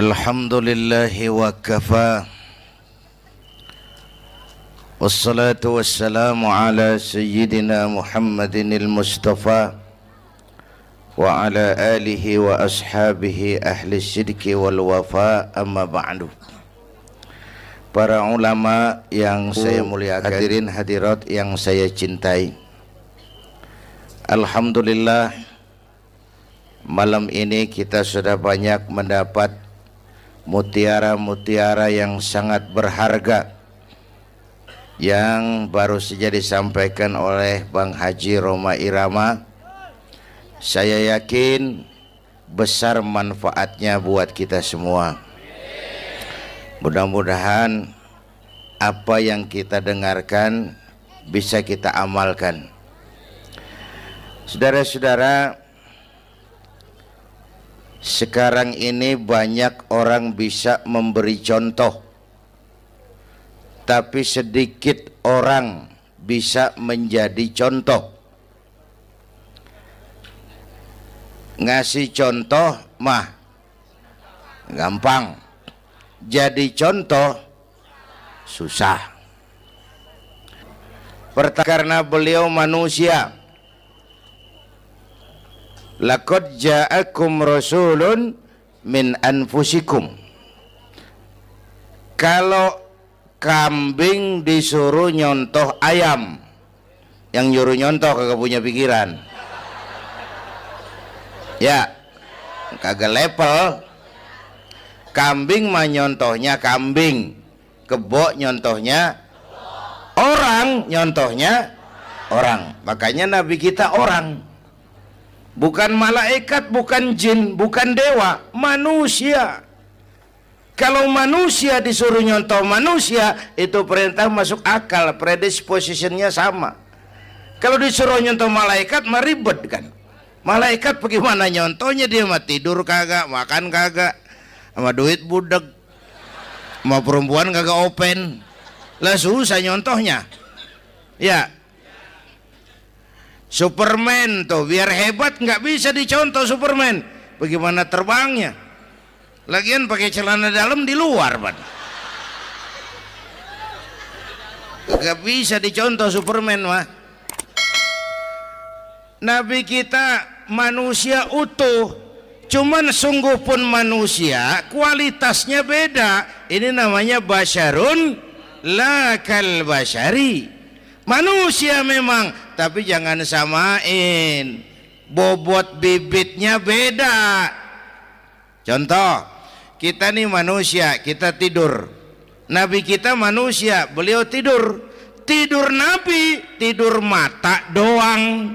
Alhamdulillahi wa kafa. Wassalatu wassalamu ala sayyidina Muhammadinil Mustafa wa ala alihi wa ashabihi ahli sidqi wal wafa, amma ba'du. Para ulama yang saya muliakan, hadirin hadirat yang saya cintai, alhamdulillah malam ini kita sudah banyak mendapat mutiara-mutiara yang sangat berharga yang baru saja disampaikan oleh Bang Haji Roma Irama. Saya yakin besar manfaatnya buat kita semua. Mudah-mudahan apa yang kita dengarkan bisa kita amalkan. Saudara-saudara, sekarang ini banyak orang bisa memberi contoh, tapi sedikit orang bisa menjadi contoh. Ngasih contoh mah gampang, jadi contoh susah. Karena beliau manusia. Laqad ja'akum rasulun min anfusikum. Kalau kambing disuruh nyontoh ayam, yang nyuruh nyontoh kagak punya pikiran. Ya, kagak level. Kambing mah nyontohnya kambing, kebo nyontohnya orang, nyontohnya orang. Makanya Nabi kita orang. Bukan malaikat, bukan jin, bukan dewa, manusia. Kalau manusia disuruh nyontoh manusia, itu perintah masuk akal, predispositionnya sama. Kalau disuruh nyontoh malaikat, mah ribet kan. Malaikat bagaimana nyontohnya, dia mah tidur kagak, makan kagak, sama duit budeg, sama perempuan kagak open, lah susah nyontohnya. Ya, Superman tuh biar hebat nggak bisa dicontoh Superman. Bagaimana terbangnya? Lagian pakai celana dalam di luar, Pak. Nggak bisa dicontoh Superman mah. Nabi kita manusia utuh, cuman sungguh pun manusia, kualitasnya beda. Ini namanya basyarun la kal basyari. Manusia memang, tapi jangan samain, bobot bibitnya beda. Contoh, kita nih manusia, kita tidur. Nabi kita manusia, beliau tidur. Tidur Nabi, tidur mata doang,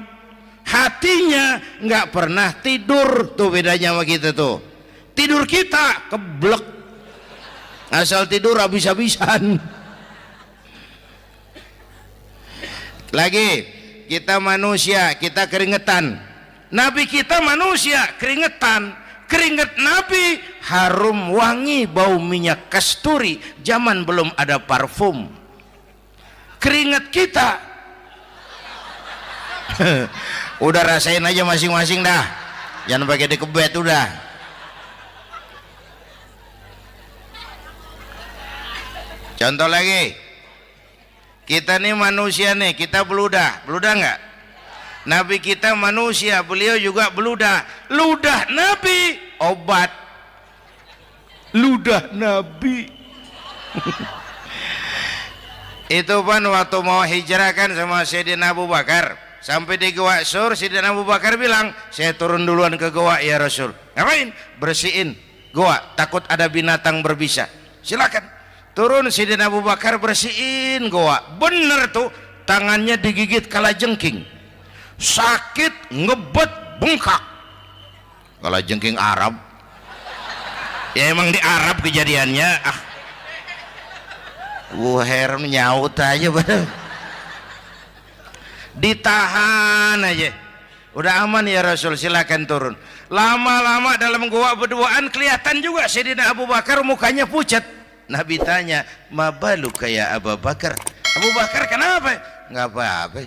hatinya nggak pernah tidur. Tuh bedanya sama kita tuh. Tidur kita keblek, asal tidur habis-habisan. Lagi, kita manusia, kita keringetan. Nabi kita manusia, keringetan. Keringet Nabi harum wangi, bau minyak kasturi. Zaman belum ada parfum. Keringet kita udah rasain aja masing-masing dah. Jangan pakai dikebet udah. Contoh lagi, kita nih manusia nih, kita beludah nggak? Nabi kita manusia, beliau juga beludah. Ludah Nabi obat, ludah Nabi. Itu kan waktu mau hijrah kan sama Sayyidina Abu Bakar, sampai di Gua Sur, Sayyidina Abu Bakar bilang, saya turun duluan ke gua ya Rasul. Ngapain? Bersihin gua, takut ada binatang berbisa. Silakan. Turun Sayyidina Abu Bakar bersihin gua. Bener tuh, tangannya digigit kalajengking. Sakit, ngebet, bengkak. Kalajengking Arab. Ya emang di Arab kejadiannya. Wuher nyaut aja bener. Ditahan aja. Udah aman ya Rasul, silakan turun. Lama-lama dalam gua berduaan kelihatan juga Sayyidina Abu Bakar mukanya pucat. Nabi tanya, mabalu kayak Abu Bakar. Abu Bakar kenapa? Nggak apa-apa.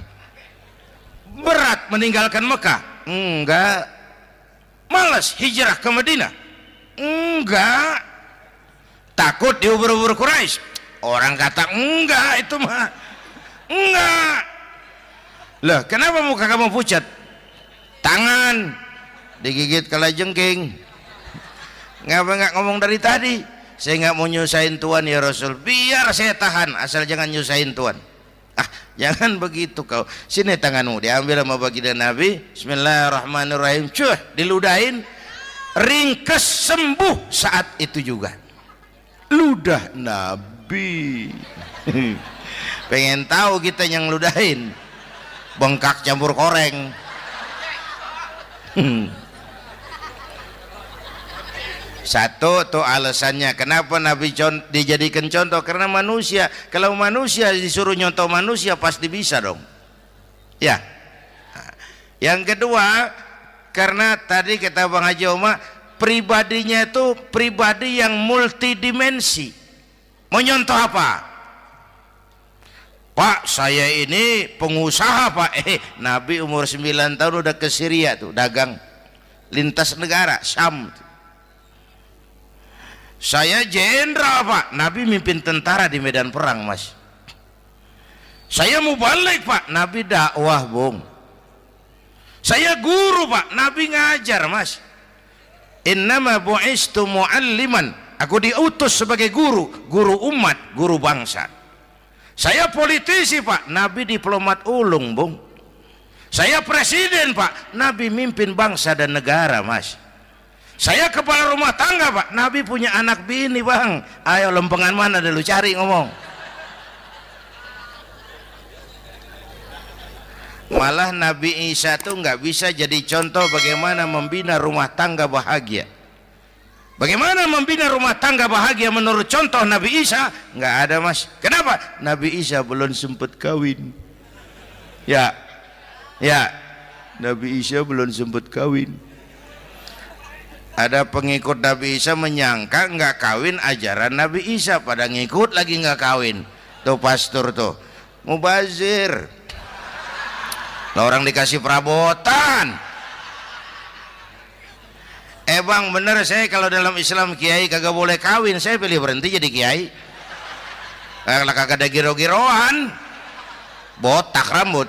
Berat meninggalkan Mekah? Enggak. Malas hijrah ke Madinah? Enggak. takut diubur-ubur Quraisy. Orang kata enggak, itu mah enggak. Loh, kenapa muka kamu pucat? Tangan digigit kalajengking. Ngapa nggak ngomong dari tadi? Saya nggak mau nyusahin Tuhan ya Rasul. Biar saya tahan, asal jangan nyusahin Tuhan. Ah, jangan begitu kau. Sini tanganmu, diambil sama baginda Nabi. Bismillahirrahmanirrahim. Cuh, diludahin, ringkes, sembuh saat itu juga. Ludah Nabi. Pengen tahu kita yang ludahin, bengkak campur koreng. Satu tuh alasannya kenapa Nabi dijadikan contoh, karena manusia. Kalau manusia disuruh nyontoh manusia pasti bisa dong ya. Yang kedua, karena tadi kata Bang Haji Oma, pribadinya itu pribadi yang multidimensi. Mau nyontoh apa? Pak, saya ini pengusaha Pak. Nabi umur 9 tahun udah ke Syria tuh, dagang lintas negara Syam. Saya jenderal Pak. Nabi mimpin tentara di medan perang Mas. Saya mau balik Pak. Nabi dakwah Bung. Saya guru Pak. Nabi ngajar Mas. Innama bu'istu mu'alliman. Aku diutus sebagai guru, guru umat, guru bangsa. Saya politisi Pak. Nabi diplomat ulung Bung. Saya presiden Pak. Nabi mimpin bangsa dan negara Mas. Saya kepala rumah tangga Pak. Nabi punya anak bini Bang. Ayo lempengan mana dulu cari ngomong. Malah Nabi Isa tuh nggak bisa jadi contoh bagaimana membina rumah tangga bahagia. Bagaimana membina rumah tangga bahagia menurut contoh Nabi Isa? Nggak ada Mas. Kenapa? Nabi Isa belum sempat kawin. Ya, Nabi Isa belum sempat kawin. Ada pengikut Nabi Isa menyangka nggak kawin ajaran Nabi Isa, pada ngikut lagi nggak kawin. Tuh pastor tuh mubazir. Lah orang dikasih perabotan. Bang bener, saya kalau dalam Islam kiai kagak boleh kawin, saya pilih berhenti jadi kiai. Kalau kagak ada giro-giroan, botak rambut.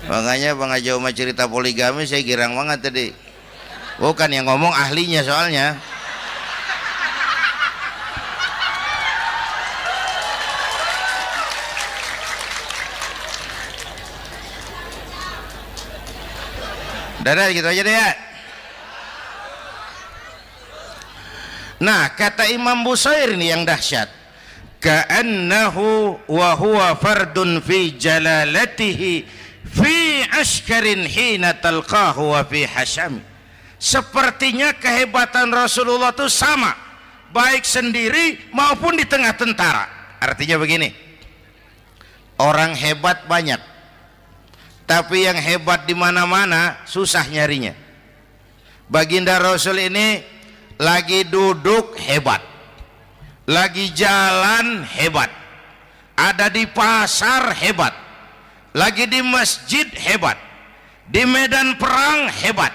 Makanya Bang Haji Oma cerita poligami saya girang banget tadi. Bukan yang ngomong ahlinya soalnya. Dadah gitu aja deh ya. Nah, kata Imam Busair ini yang dahsyat. Ka'annahu wa huwa fardun fi jalalatihi fi askarin hina talqahu wa fi hasham. Sepertinya kehebatan Rasulullah itu sama, baik sendiri maupun di tengah tentara. Artinya begini, orang hebat banyak, tapi yang hebat di mana-mana susah nyarinya. Baginda Rasul ini lagi duduk hebat, lagi jalan hebat, ada di pasar hebat, lagi di masjid hebat, di medan perang hebat,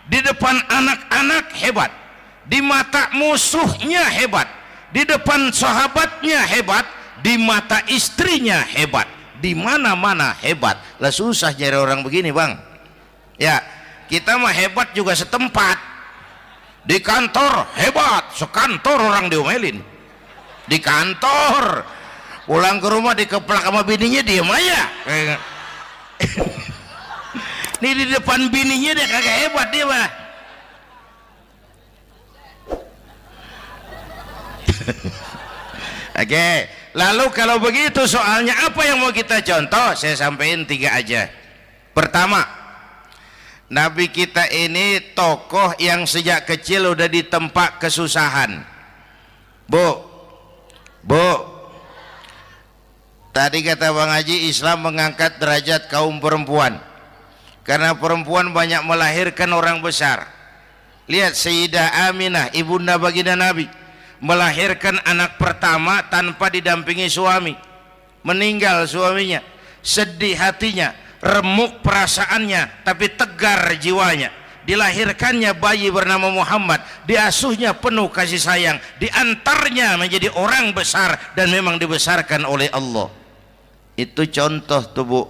di depan anak-anak hebat, di mata musuhnya hebat, di depan sahabatnya hebat, di mata istrinya hebat, di mana-mana hebat. Lah susah nyari orang begini Bang. Ya, kita mah hebat juga setempat. Di kantor hebat, sekantor orang diomelin. Di kantor, pulang ke rumah dikeplak sama bininya diem aja. Nih di depan bininya dia kagak hebat dia mah. Oke, lalu kalau begitu soalnya apa yang mau kita contoh? Saya sampaikan 3 aja. Pertama, Nabi kita ini tokoh yang sejak kecil udah ditempa kesusahan. Bu, tadi kata Bang Haji, Islam mengangkat derajat kaum perempuan karena perempuan banyak melahirkan orang besar. Lihat Sayyidah Aminah, ibunda baginda Nabi, melahirkan anak pertama tanpa didampingi suami. Meninggal suaminya, sedih hatinya, remuk perasaannya tapi tegar jiwanya. Dilahirkannya bayi bernama Muhammad, diasuhnya penuh kasih sayang, diantarnya menjadi orang besar dan memang dibesarkan oleh Allah. Itu contoh tuh Bu.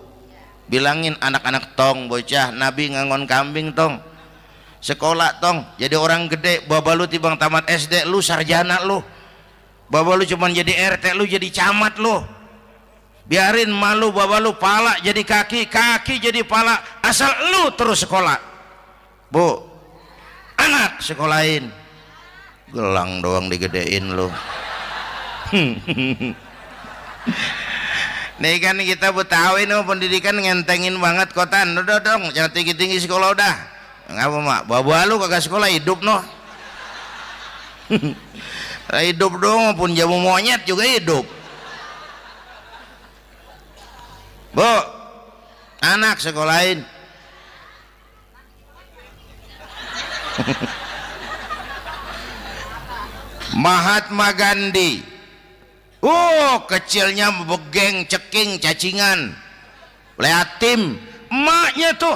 Bilangin anak-anak tong, bocah Nabi ngangon kambing tong, sekolah tong, jadi orang gede. Baba lu tibang tamat SD lu sarjana lu, baba lu cuman jadi RT lu jadi camat lu. Biarin malu baba lu pala jadi kaki, kaki jadi pala, asal lu terus sekolah. Bu, anak sekolahin, gelang doang digedein lu. Nih kan kita Betawi nih pendidikan ngentengin banget kotan. Udah dong, jangan tinggi-tinggi sekolah udah. Ngapa mak? Bawa lu kagak sekolah hidup noh. Hidup dong, pun jamu monyet juga hidup. Bu, anak sekolahin. Mahatma Gandhi, kecilnya begeng, ceking, cacingan, liatim. Emaknya tuh,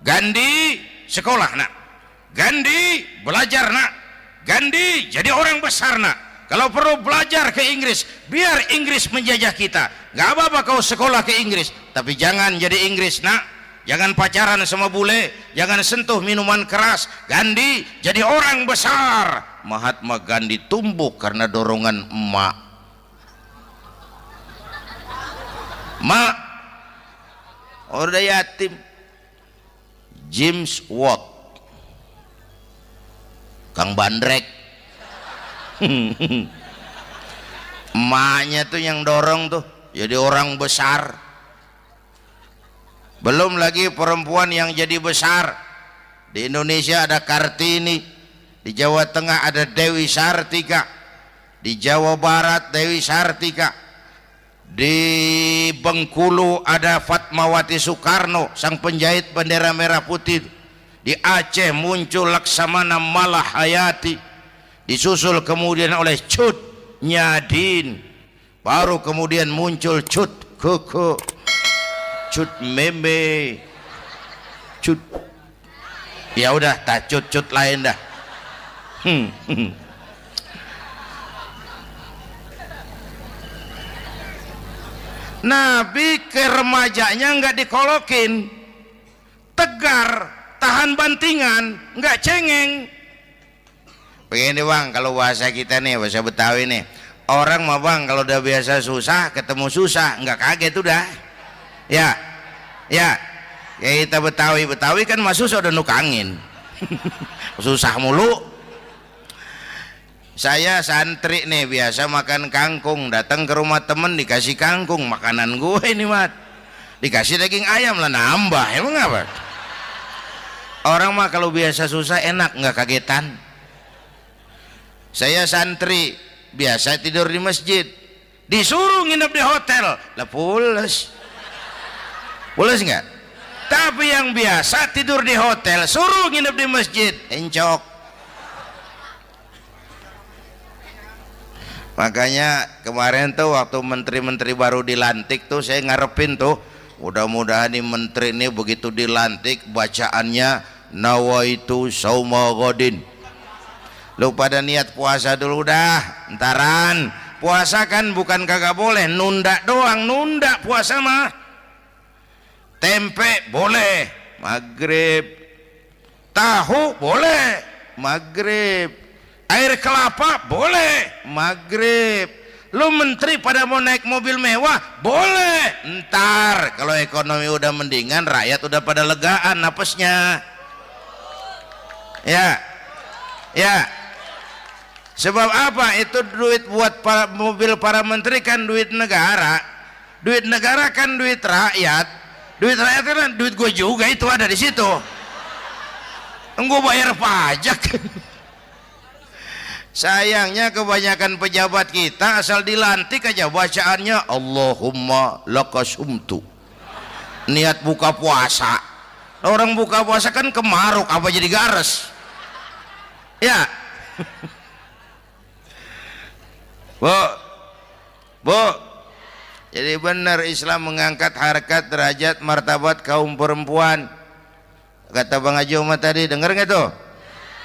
Gandhi sekolah nak, Gandhi belajar nak, Gandhi jadi orang besar nak. Kalau perlu belajar ke Inggris, biar Inggris menjajah kita. Gak apa-apa kau sekolah ke Inggris, tapi jangan jadi Inggris nak. Jangan pacaran sama bule, jangan sentuh minuman keras. Gandhi jadi orang besar. Mahatma Gandhi tumbuh karena dorongan emak. Mak, udah yatim. James Watt, Kang Bandrek. Emaknya tuh yang dorong tuh jadi orang besar. Belum lagi perempuan yang jadi besar. Di Indonesia ada Kartini, di Jawa Tengah ada Dewi Sartika, di Jawa Barat Dewi Sartika, di Bengkulu ada Fatmawati Soekarno, sang penjahit bendera merah putih. Di Aceh muncul Laksamana Malahayati, disusul kemudian oleh Cut Nyadin, baru kemudian muncul Cut Koko, Cut Meme, Cut, ya udah tak cut lain dah. Nabi ke remajanya nggak dikolokin, tegar, tahan bantingan, nggak cengeng. Begini bang, kalau bahasa kita nih, bahasa Betawi nih, orang mah bang kalau udah biasa susah ketemu susah nggak kaget udah. Ya, ya, kita Betawi kan masuk udah nukangin. Susah mulu. Saya santri nih biasa makan kangkung, datang ke rumah temen dikasih kangkung, makanan gue ini mat, dikasih daging ayam lah nambah, emang apa? Orang mah kalau biasa susah enak nggak kagetan. Saya santri biasa tidur di masjid, disuruh nginep di hotel, lah pules. Pules nggak? Tapi yang biasa tidur di hotel suruh nginep di masjid, encok. Makanya kemarin tuh waktu menteri-menteri baru dilantik tuh saya ngarepin tuh, mudah-mudahan nih menteri ini begitu dilantik bacaannya nawaitu sauma godin. Lu pada niat puasa dulu dah, entaran. Puasa kan bukan kagak boleh, nunda doang, nunda puasa mah. Tempe boleh maghrib, tahu boleh maghrib, air kelapa boleh maghrib. Lu menteri pada mau naik mobil mewah boleh, ntar kalau ekonomi udah mendingan, rakyat udah pada legaan napasnya. Ya, ya. Sebab apa? Itu duit buat para, mobil para menteri kan duit negara. Duit negara kan duit rakyat. Duit rakyat kan duit gue juga, itu ada di situ. Gue bayar pajak. Sayangnya kebanyakan pejabat kita asal dilantik aja bacaannya Allahumma lakasumtu. Niat buka puasa. Orang buka puasa kan kemaruk, apa jadi gares? Ya. Bu, Jadi benar Islam mengangkat harkat, derajat, martabat kaum perempuan. Kata Bang Haji Umar tadi, dengar nggak tuh?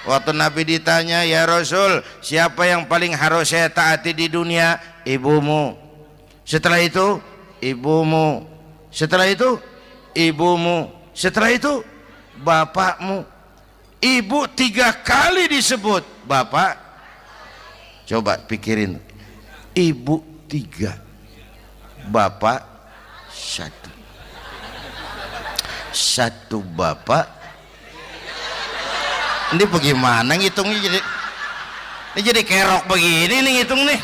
Waktu Nabi ditanya, ya Rasul, siapa yang paling harus saya taati di dunia? Ibumu. Setelah itu, ibumu. Setelah itu, ibumu. Setelah itu, bapakmu. Ibu 3 kali disebut, bapak. Coba pikirin, ibu 3, bapak 1. 1 bapak. Ini bagaimana ngitungnya, ini jadi kerok begini nih ngitung nih.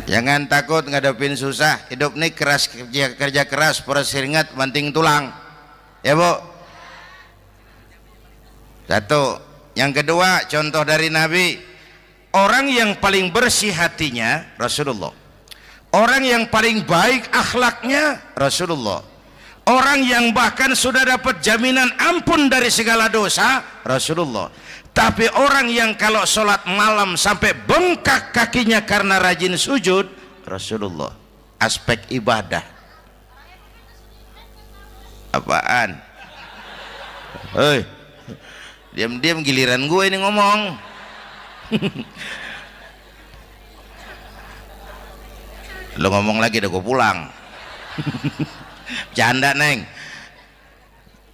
Jangan takut ngadepin susah. Hidup nih keras, kerja keras, peras keringat, banting tulang. Ya Bu. 1. Yang kedua, contoh dari Nabi, orang yang paling bersih hatinya Rasulullah. Orang yang paling baik akhlaknya Rasulullah. Orang yang bahkan sudah dapat jaminan ampun dari segala dosa Rasulullah. Tapi orang yang kalau sholat malam sampai bengkak kakinya karena rajin sujud Rasulullah. Aspek ibadah. Apaan? Hei, diam-diam giliran gue ini ngomong. Lo ngomong lagi udah gue pulang. Canda neng.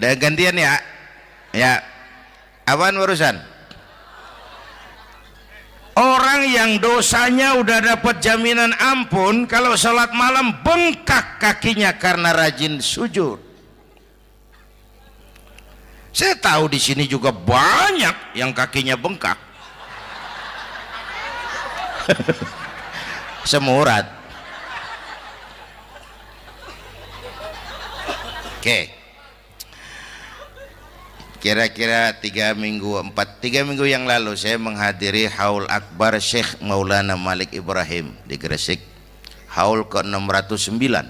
Udah gantian ya. Ya. Apaan urusan? Orang yang dosanya udah dapat jaminan ampun, kalau sholat malam bengkak kakinya karena rajin sujud. Saya tahu di sini juga banyak yang kakinya bengkak. Semurat. Oke. Kira-kira 3 minggu yang lalu saya menghadiri haul akbar Syekh Maulana Malik Ibrahim di Gresik, haul ke-609.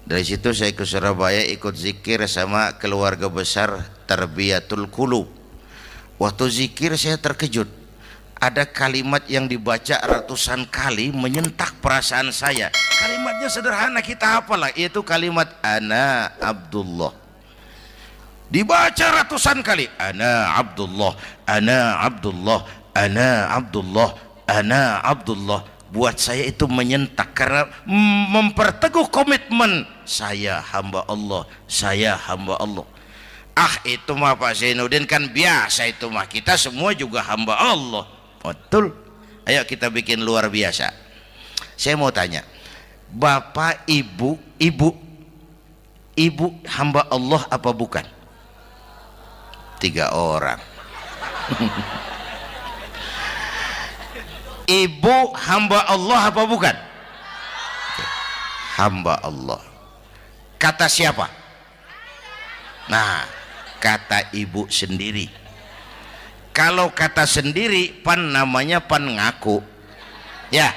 Dari situ saya ke Surabaya ikut zikir sama keluarga besar Tarbiyatul Qulub. Waktu zikir saya terkejut, ada kalimat yang dibaca ratusan kali menyentak perasaan saya. Kalimatnya sederhana, kita hafalah, yaitu kalimat ana Abdullah. Dibaca ratusan kali, ana Abdullah, ana Abdullah, ana Abdullah, ana Abdullah. Buat saya itu menyentak karena memperteguh komitmen, saya hamba Allah, saya hamba Allah. Ah, itu mah Pak Zainuddin kan biasa, itu mah kita semua juga hamba Allah. Betul. Ayo kita bikin luar biasa. Saya mau tanya, Bapak, Ibu hamba Allah apa bukan? 3 orang. Ibu hamba Allah apa bukan? Hamba Allah. Kata siapa? Nah, kata ibu sendiri. Kalau kata sendiri, pan namanya pan ngaku. Ya,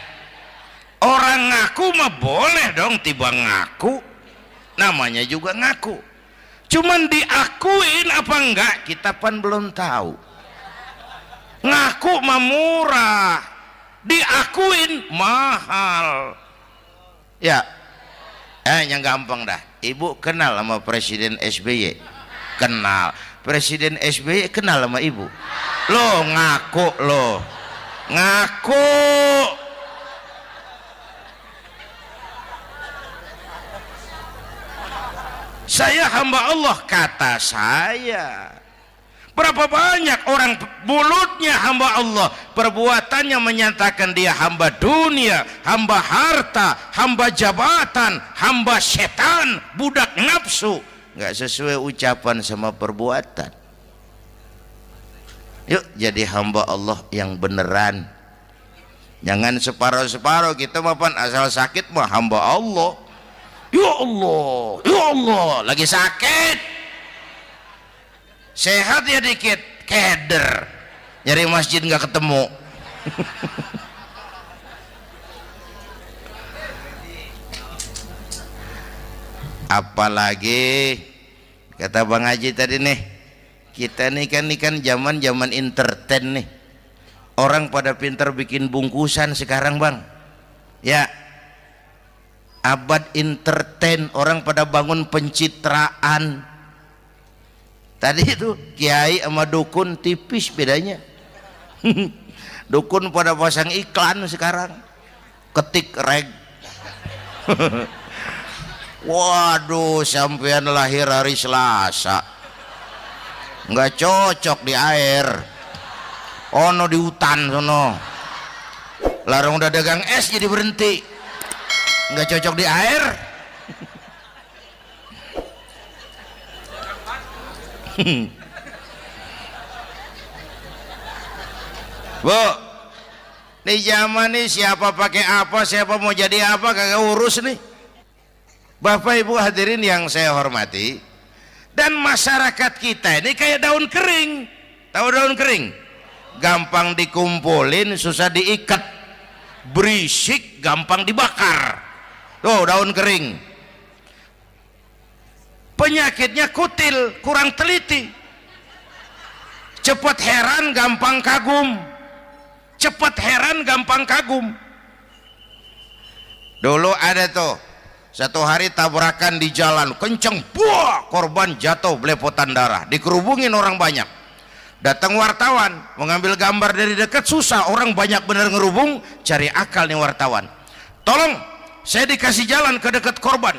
orang ngaku mah boleh dong, tiba ngaku, namanya juga ngaku. Cuman diakuin apa enggak, kita pan belum tahu. Ngaku mah murah, diakuin mahal. Ya, yang gampang dah. Ibu kenal sama Presiden SBY? Kenal. Presiden SBY kenal sama ibu? Lo ngaku, lo ngaku. Saya hamba Allah, kata saya. Berapa banyak orang mulutnya hamba Allah, perbuatannya menyatakan dia hamba dunia, hamba harta, hamba jabatan, hamba setan, budak nafsu. Nggak sesuai ucapan sama perbuatan. Yuk jadi hamba Allah yang beneran. Jangan separuh-separuh, kita mapan asal sakit mah hamba Allah. Ya Allah, ya Allah, lagi sakit, sehat ya dikit, keder, nyari masjid nggak ketemu. Apalagi kata Bang Haji tadi nih, kita nih kan zaman entertain nih, orang pada pinter bikin bungkusan sekarang Bang ya, abad entertain, orang pada bangun pencitraan. Tadi itu kiai sama dukun tipis bedanya. Dukun pada pasang iklan sekarang, ketik reg. Waduh, sampean lahir hari Selasa, nggak cocok di air, ono di hutan sono. Larang udah dagang es jadi berhenti, nggak cocok di air. Bu, nih zaman nih siapa pakai apa, siapa mau jadi apa kagak urus nih. Bapak Ibu hadirin yang saya hormati, dan masyarakat kita ini kayak daun kering. Tahu daun kering? Gampang dikumpulin, susah diikat, berisik, gampang dibakar. Tuh daun kering. Penyakitnya kutil, kurang teliti, cepat heran, gampang kagum. Cepat heran, gampang kagum. Dulu ada tuh satu hari tabrakan di jalan kenceng, buah, korban jatuh belepotan darah, dikerubungin orang banyak. Datang wartawan mengambil gambar dari dekat, susah, orang banyak bener ngerubung. Cari akal nih wartawan, tolong saya dikasih jalan ke dekat korban.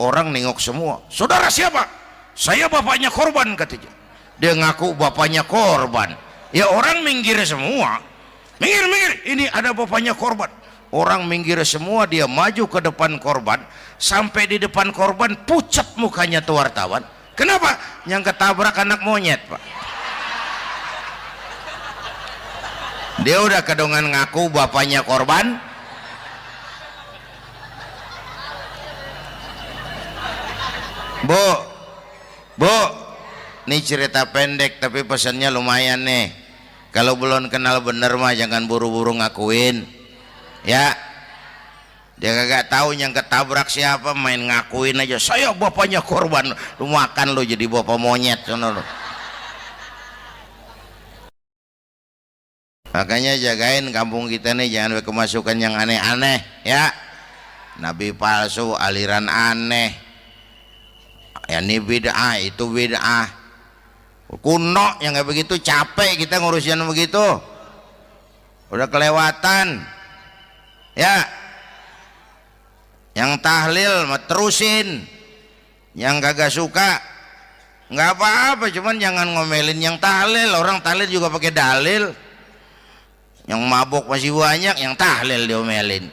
Orang nengok semua, saudara siapa? Saya bapaknya korban katanya. Dia ngaku bapaknya korban. Ya orang minggir semua, minggir, ini ada bapaknya korban. Orang minggir semua, dia maju ke depan korban. Sampai di depan korban pucat mukanya tuh wartawan. Kenapa? Yang ketabrak anak monyet Pak. Dia udah kedongan ngaku bapaknya korban. Bu, ini cerita pendek tapi pesannya lumayan nih. Kalau belum kenal bener mah jangan buru-buru ngakuin ya. Dia kagak tahu yang ketabrak siapa, main ngakuin aja saya bapaknya korban. Lu makan lu jadi bapak monyet sono lu. Makanya jagain kampung kita nih, jangan kemasukan yang aneh-aneh ya. Nabi palsu, aliran aneh ya, ini bid'ah, itu bid'ah kuno yang kayak begitu. Capek kita ngurusin begitu, udah kelewatan ya. Yang tahlil mah terusin, yang kagak suka nggak apa-apa, cuman jangan ngomelin yang tahlil. Orang tahlil juga pakai dalil. Yang mabok masih banyak, yang tahlil diomelin.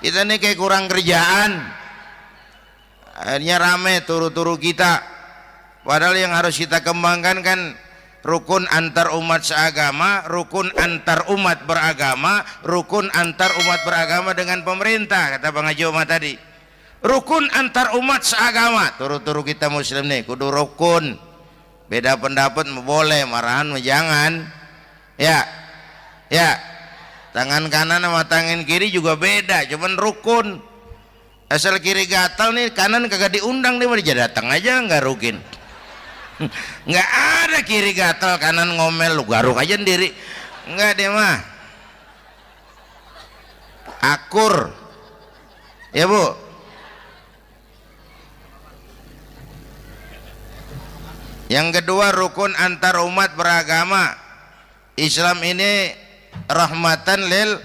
Kita nih kayak kurang kerjaan, akhirnya rame turu-turu kita. Padahal yang harus kita kembangkan kan rukun antar umat seagama, rukun antar umat beragama, rukun antar umat beragama dengan pemerintah. Kata Bang Haji Omar tadi, rukun antar umat seagama, turu-turu kita muslim nih kudu rukun. Beda pendapat boleh, marahan jangan ya. Tangan kanan sama tangan kiri juga beda, cuman rukun. Asal kiri gatal nih, kanan kagak diundang, dia datang aja nggak rukin. Nggak ada kiri gatal kanan ngomel, lu garuk aja sendiri. Nggak, dia mah akur ya Bu. Yang kedua, rukun antar umat beragama. Islam ini rahmatan lil.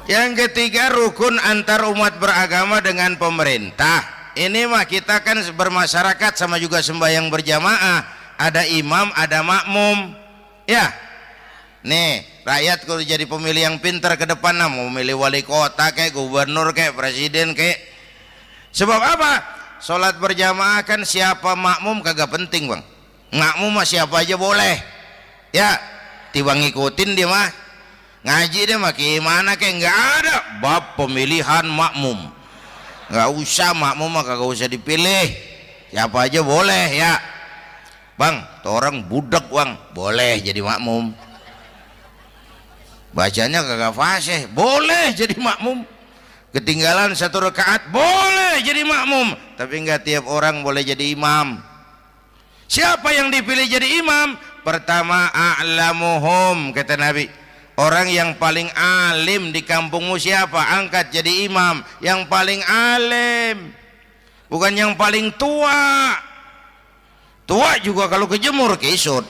Yang ketiga, rukun antar umat beragama dengan pemerintah. Ini mah kita kan bermasyarakat sama juga sembahyang berjamaah, ada imam ada makmum ya. Nih rakyat kalau jadi pemilih yang pintar ke depan, mau memilih wali kota kayak gubernur kayak presiden kayak. Sebab apa? Sholat berjamaah kan siapa makmum kagak penting Bang. Makmum mah siapa aja boleh ya, tiba ngikutin dia mah. Ngaji dia mah gimana kayak nggak ada bab pemilihan makmum. Nggak usah, makmum mah kagak usah dipilih, siapa aja boleh ya. Bang, tuh orang budak Bang, boleh jadi makmum. Bacanya kagak fasih, boleh jadi makmum. ketinggalan 1 rakaat boleh jadi makmum, tapi enggak tiap orang boleh jadi imam. Siapa yang dipilih jadi imam? Pertama, a'lamuhum, kata Nabi. Orang yang paling alim di kampungmu siapa? Angkat jadi imam. Yang paling alim, bukan yang paling tua. Tua juga kalau kejemur kisut.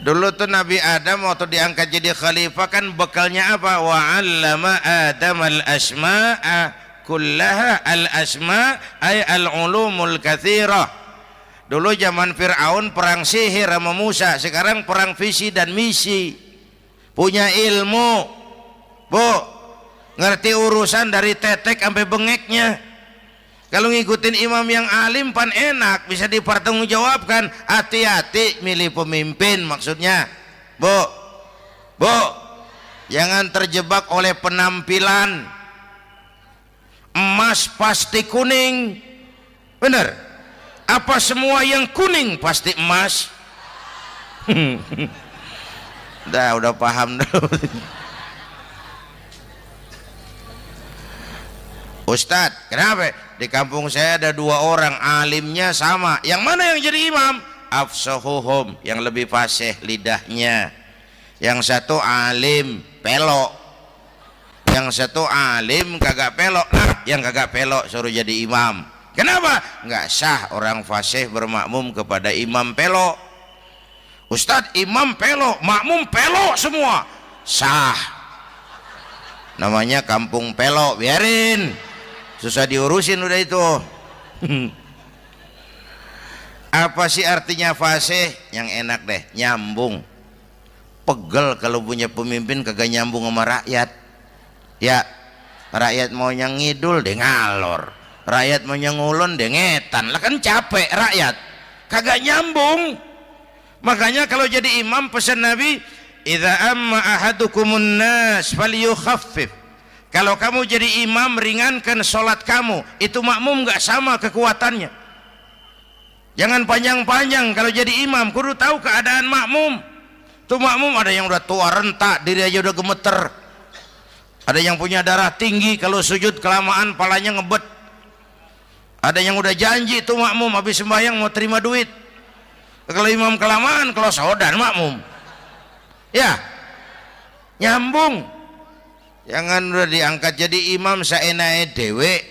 Dulu tuh Nabi Adam waktu diangkat jadi khalifah kan bekalnya apa? Wa 'allama Adam al-asma'a kullaha. Al-asma' ay al-ulumul katsirah. Dulu zaman Fir'aun perang sihir sama Musa, sekarang perang visi dan misi. Punya ilmu, Bu, ngerti urusan dari tetek sampai bengeknya. Kalau ngikutin imam yang alim pan enak, bisa dipertanggungjawabkan. Hati-hati milih pemimpin, maksudnya, Bu, jangan terjebak oleh penampilan. Emas pasti kuning, bener? Apa semua yang kuning pasti emas? Udah paham dulu. Ustadz, kenapa? Di kampung saya ada 2 orang alimnya sama. Yang mana yang jadi imam? Afsahuhum, yang lebih fasih lidahnya. Yang satu alim pelok, yang satu alim kagak pelok. Nah, yang kagak pelok suruh jadi imam. Kenapa? Nggak sah orang fasih bermakmum kepada imam pelok. Ustadz, imam pelok, makmum pelok semua. Sah. Namanya kampung pelok, biarin. Susah diurusin udah itu. Apa sih artinya fasih? Yang enak deh, nyambung. Pegel kalau punya pemimpin kagak nyambung sama rakyat. Ya, rakyat mau yang ngidul deh ngalor, rakyat mau yang ngulon deh ngetan. Lah kan capek rakyat, kagak nyambung. Makanya kalau jadi imam pesan Nabi, idza amma ahadukumun nas falyukhaffif. Kalau kamu jadi imam, ringankan sholat kamu. Itu makmum nggak sama kekuatannya. Jangan panjang-panjang kalau jadi imam, kudu tahu keadaan makmum. Tuh makmum ada yang udah tua rentak, diri aja udah gemeter. Ada yang punya darah tinggi, kalau sujud kelamaan palanya ngebet. Ada yang udah janji tuh makmum habis sembahyang mau terima duit. Kalau imam kelamaan, kalau saudara makmum. Ya, nyambung. Jangan udah diangkat jadi imam saenake dewe.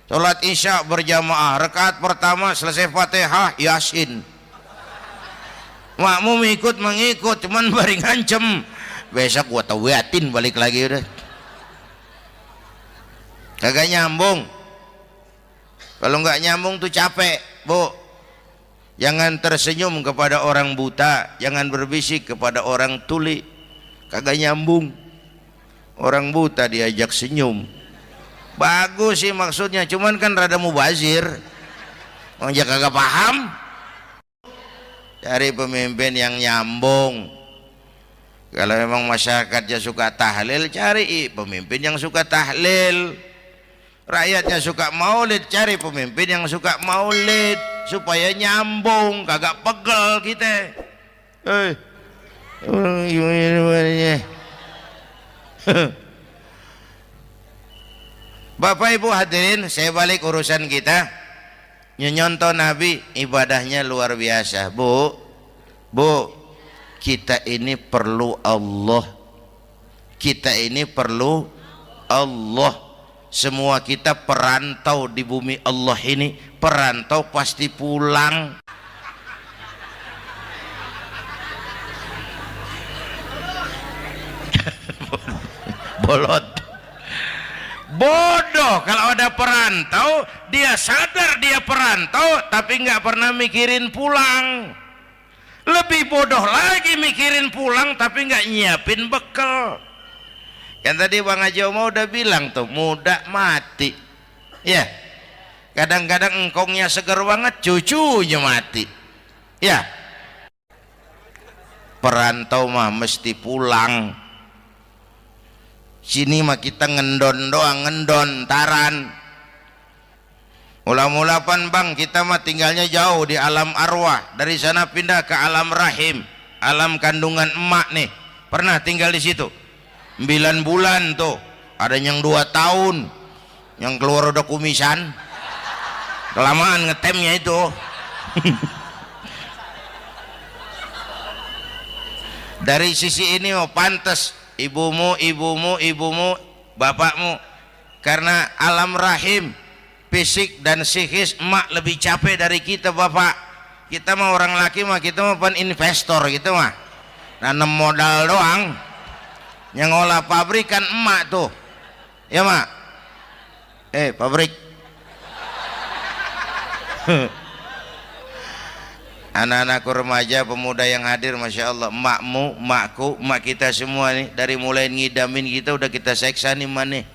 Salat isya berjamaah, rakaat pertama selesai Fatihah Yasin. Makmum ikut mengikut, cuman bari ngancem. Besok gua tawatin balik lagi udah. Kagak nyambung. Kalau nggak nyambung tuh capek, Bu. Jangan tersenyum kepada orang buta, jangan berbisik kepada orang tuli. Kagak nyambung. Orang buta diajak senyum, bagus sih maksudnya, cuman kan rada mubazir. Orang kagak paham. Cari pemimpin yang nyambung. Kalau memang masyarakatnya suka tahlil, cari pemimpin yang suka tahlil. Rakyatnya suka maulid, cari pemimpin yang suka maulid, supaya nyambung, kagak pegel kita. Bapak Ibu hadirin, saya balik urusan kita. Nyontoh Nabi ibadahnya luar biasa. Bu, kita ini perlu Allah. Kita ini perlu Allah. Semua kita perantau di bumi Allah ini. Perantau pasti pulang. Bolot, bodoh kalau ada perantau, dia sadar dia perantau tapi nggak pernah mikirin pulang. Lebih bodoh lagi mikirin pulang tapi nggak nyiapin bekal. Kan tadi Bang Haji Omar udah bilang tuh, muda mati ya. Kadang-kadang engkongnya seger banget, cucunya mati ya. Perantau mah mesti pulang. Sini mah kita ngendon doang, ngendon taran. Mula-mula pan Bang, kita mah tinggalnya jauh di alam arwah. Dari sana pindah ke alam rahim, alam kandungan emak nih. Pernah tinggal di situ? 9 bulan tuh, ada yang 2 tahun, yang keluar udah kumisan, kelamaan ngetemnya itu. Dari sisi ini mau pantas ibumu, bapakmu, karena alam rahim fisik dan psikis emak lebih capek dari kita bapak. Kita mah orang laki mah, kita mah pan investor gitu mah, nanam modal doang. Yang ngolah pabrik kan emak tuh, ya mak. Pabrik. Anak-anakku remaja, pemuda yang hadir, masya Allah, emakmu, emakku, emak kita semua nih, dari mulai ngidamin kita udah kita seksa nih emak nih.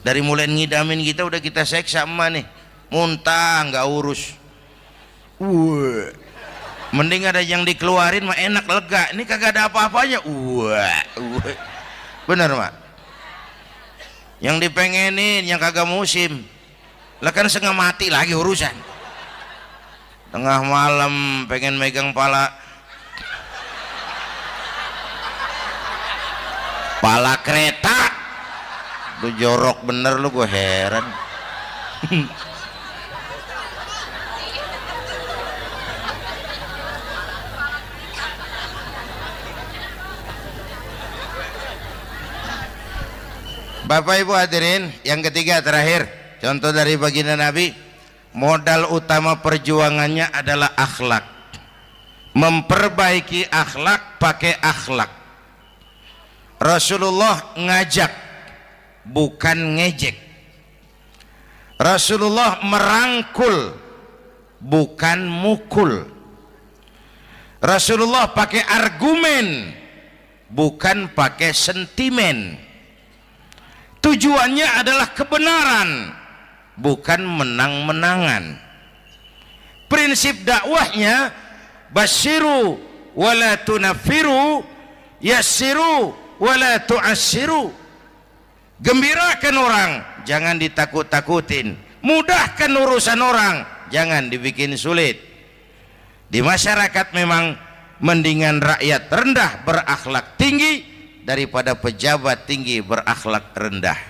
Dari mulai ngidamin kita udah kita seksa emak nih, muntah nggak urus. Mending ada yang dikeluarin mah enak, lega. Ini kagak ada apa-apanya. Bener mak. Yang dipengenin yang kagak musim, lah kan setengah mati lagi urusan. Tengah malam pengen megang pala kereta, lu jorok bener lu, gue heran. Bapak Ibu hadirin, yang ketiga terakhir, contoh dari baginda Nabi, modal utama perjuangannya adalah akhlak. Memperbaiki akhlak, pakai akhlak. Rasulullah ngajak, bukan ngejek. Rasulullah merangkul, bukan mukul. Rasulullah pakai argumen, bukan pakai sentimen. Tujuannya adalah kebenaran, bukan menang-menangan. Prinsip dakwahnya basyiru wala tunafiru, yassiru wala tu'assiru. Gembirakan orang, jangan ditakut-takutin. Mudahkan urusan orang, jangan dibikin sulit. Di masyarakat memang mendingan rakyat rendah berakhlak tinggi daripada pejabat tinggi berakhlak rendah.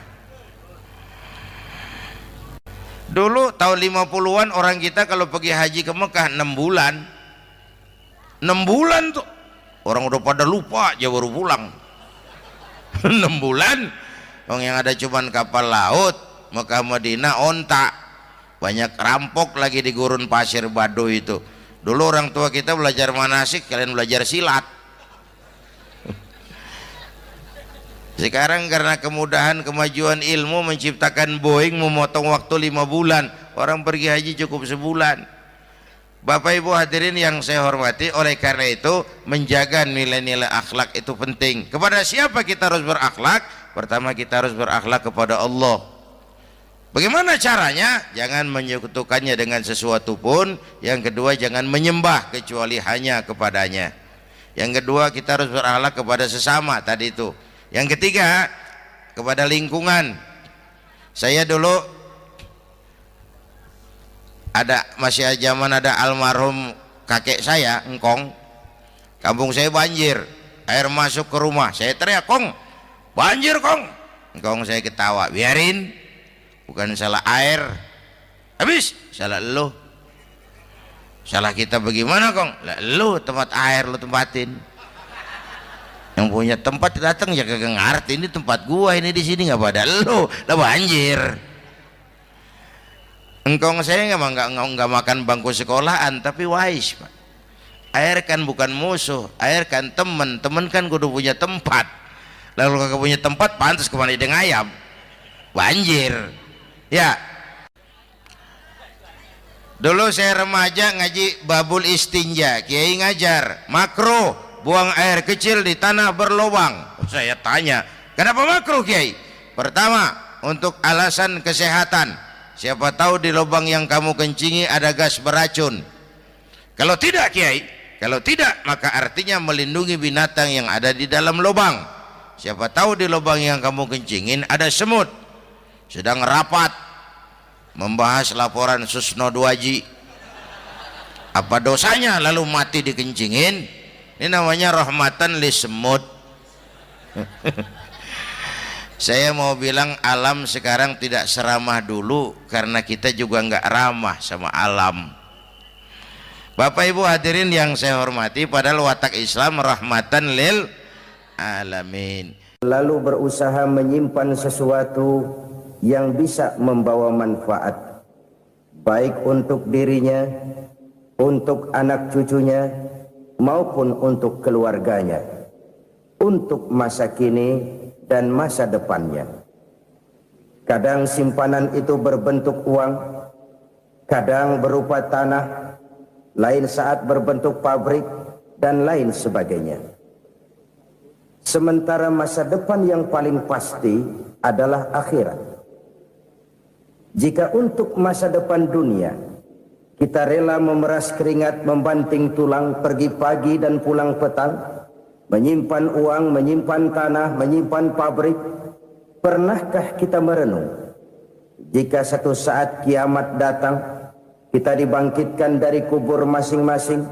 Dulu tahun 50-an orang kita kalau pergi haji ke Mekah 6 bulan. 6 bulan tuh orang udah pada lupa aja baru pulang. 6 bulan yang ada cuman kapal laut, Mekah Madinah onta, banyak rampok lagi di gurun pasir Baduy itu. Dulu orang tua kita belajar manasik, kalian belajar silat. Sekarang karena kemudahan kemajuan ilmu menciptakan Boeing memotong waktu 5 bulan, orang pergi haji cukup sebulan. Bapak Ibu hadirin yang saya hormati, oleh karena itu menjaga nilai-nilai akhlak itu penting. Kepada siapa kita harus berakhlak? Pertama, kita harus berakhlak kepada Allah. Bagaimana caranya? Jangan menyekutukannya dengan sesuatu pun. Yang kedua, jangan menyembah kecuali hanya kepadanya. Yang kedua, kita harus berakhlak kepada sesama tadi itu. Yang ketiga, kepada lingkungan. Saya dulu masih zaman ada almarhum kakek saya, engkong. Kampung saya banjir, air masuk ke rumah. Saya teriak, "Kong, banjir kong." Engkong saya ketawa, "Biarin, bukan salah air." Habis, salah lo. Salah kita bagaimana kong? Lah lo tempat air lo tempatin. Yang punya tempat datang ya kagak ngerti, ini tempat gua, ini di sini nggak pada lo, lah banjir. Engkong saya nggak makan bangku sekolahan, tapi wise pak. Air kan bukan musuh, air kan temen kan kudu punya tempat. Lalu kagak punya tempat, pantas kemana dengan ayam, banjir. Ya. Dulu saya remaja ngaji babul istinja, kiai ngajar makro. Buang air kecil di tanah berlubang. Saya tanya, kenapa makruh kiai? Pertama, untuk alasan kesehatan. Siapa tahu di lubang yang kamu kencingi ada gas beracun. Kalau tidak kiai, kalau tidak maka artinya melindungi binatang yang ada di dalam lubang. Siapa tahu di lubang yang kamu kencingin ada semut. Sedang rapat membahas laporan Susno 2Ji. Apa dosanya lalu mati dikencingin? Ini namanya rahmatan li semut. Saya mau bilang alam sekarang tidak seramah dulu karena kita juga nggak ramah sama alam. Bapak Ibu hadirin yang saya hormati, padahal watak Islam rahmatan lil alamin. Lalu berusaha menyimpan sesuatu yang bisa membawa manfaat, baik untuk dirinya, untuk anak cucunya, maupun untuk keluarganya, untuk masa kini dan masa depannya. Kadang simpanan itu berbentuk uang, kadang berupa tanah, lain saat berbentuk pabrik, dan lain sebagainya. Sementara masa depan yang paling pasti adalah akhirat. Jika untuk masa depan dunia kita rela memeras keringat, membanting tulang, pergi pagi dan pulang petang, menyimpan uang, menyimpan tanah, menyimpan pabrik, pernahkah kita merenung jika satu saat kiamat datang, kita dibangkitkan dari kubur masing-masing,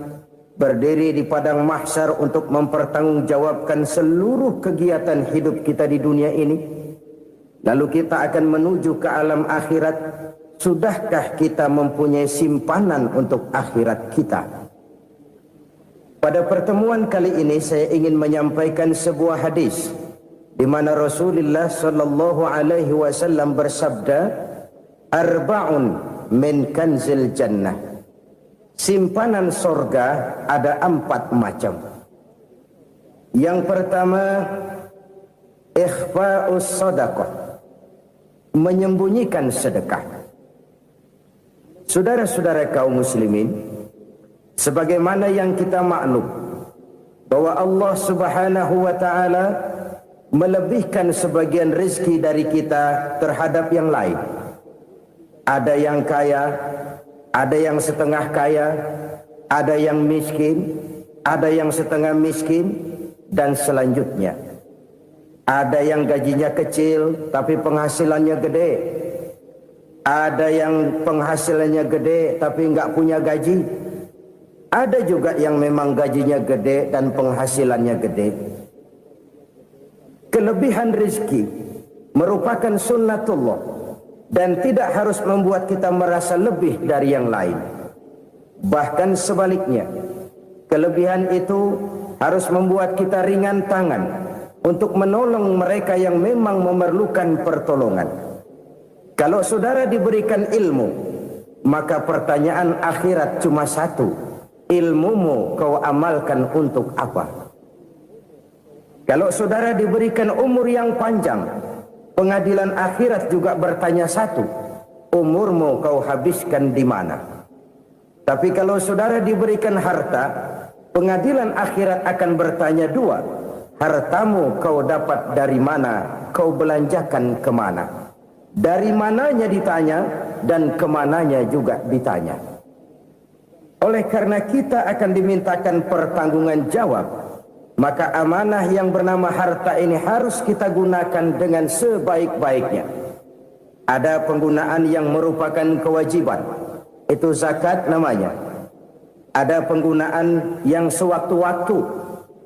berdiri di padang mahsyar untuk mempertanggungjawabkan seluruh kegiatan hidup kita di dunia ini, lalu kita akan menuju ke alam akhirat. Sudahkah kita mempunyai simpanan untuk akhirat kita? Pada pertemuan kali ini saya ingin menyampaikan sebuah hadis di mana Rasulullah sallallahu alaihi wasallam bersabda, "Arba'un min kanzil jannah." Simpanan sorga ada 4 macam. Yang pertama, ikhfa'us sadaqah, menyembunyikan sedekah. Saudara-saudara kaum muslimin, sebagaimana yang kita maklum bahwa Allah Subhanahu wa taala melebihkan sebagian rezeki dari kita terhadap yang lain. Ada yang kaya, ada yang setengah kaya, ada yang miskin, ada yang setengah miskin, dan selanjutnya. Ada yang gajinya kecil tapi penghasilannya gede. Ada yang penghasilannya gede tapi nggak punya gaji. Ada juga yang memang gajinya gede dan penghasilannya gede. Kelebihan rezeki merupakan sunnatullah dan tidak harus membuat kita merasa lebih dari yang lain. Bahkan sebaliknya, kelebihan itu harus membuat kita ringan tangan untuk menolong mereka yang memang memerlukan pertolongan. Kalau saudara diberikan ilmu, maka pertanyaan akhirat cuma satu: ilmumu kau amalkan untuk apa? Kalau saudara diberikan umur yang panjang, pengadilan akhirat juga bertanya satu: umurmu kau habiskan di mana? Tapi kalau saudara diberikan harta, pengadilan akhirat akan bertanya dua: hartamu kau dapat dari mana? Kau belanjakan kemana? Dari mananya ditanya, dan kemananya juga ditanya. Oleh karena kita akan dimintakan pertanggungan jawab, maka amanah yang bernama harta ini harus kita gunakan dengan sebaik-baiknya. Ada penggunaan yang merupakan kewajiban, itu zakat namanya. Ada penggunaan yang sewaktu-waktu,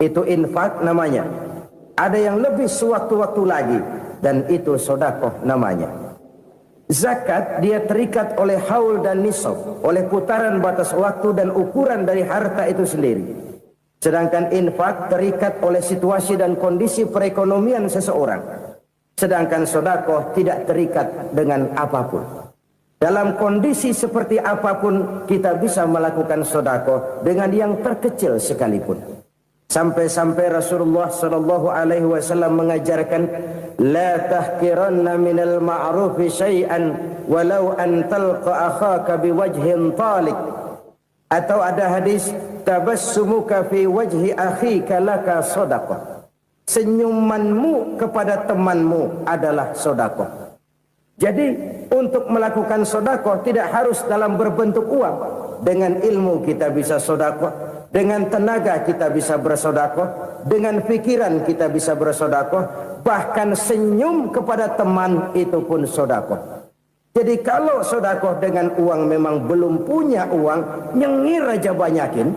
itu infak namanya. Ada yang lebih sewaktu-waktu lagi, dan itu sedekah namanya. Zakat dia terikat oleh haul dan nisab, oleh putaran batas waktu dan ukuran dari harta itu sendiri. Sedangkan infak terikat oleh situasi dan kondisi perekonomian seseorang. Sedangkan sedekah tidak terikat dengan apapun. Dalam kondisi seperti apapun kita bisa melakukan sedekah dengan yang terkecil sekalipun. Sampai-sampai Rasulullah sallallahu alaihi wasallam mengajarkan, la tahqiranna minal ma'rufi syai'an walau an talqa akhaka biwajhin talik. Atau ada hadis, tabassumuka fi wajhi akhika laka shadaqah. Senyumanmu kepada temanmu adalah sedekah. Jadi untuk melakukan sedekah tidak harus dalam berbentuk uang. Dengan ilmu kita bisa sedekah, dengan tenaga kita bisa bersedekah, dengan pikiran kita bisa bersedekah, bahkan senyum kepada teman itu pun sedekah. Jadi kalau sedekah dengan uang memang belum punya uang, nyengir aja banyakin.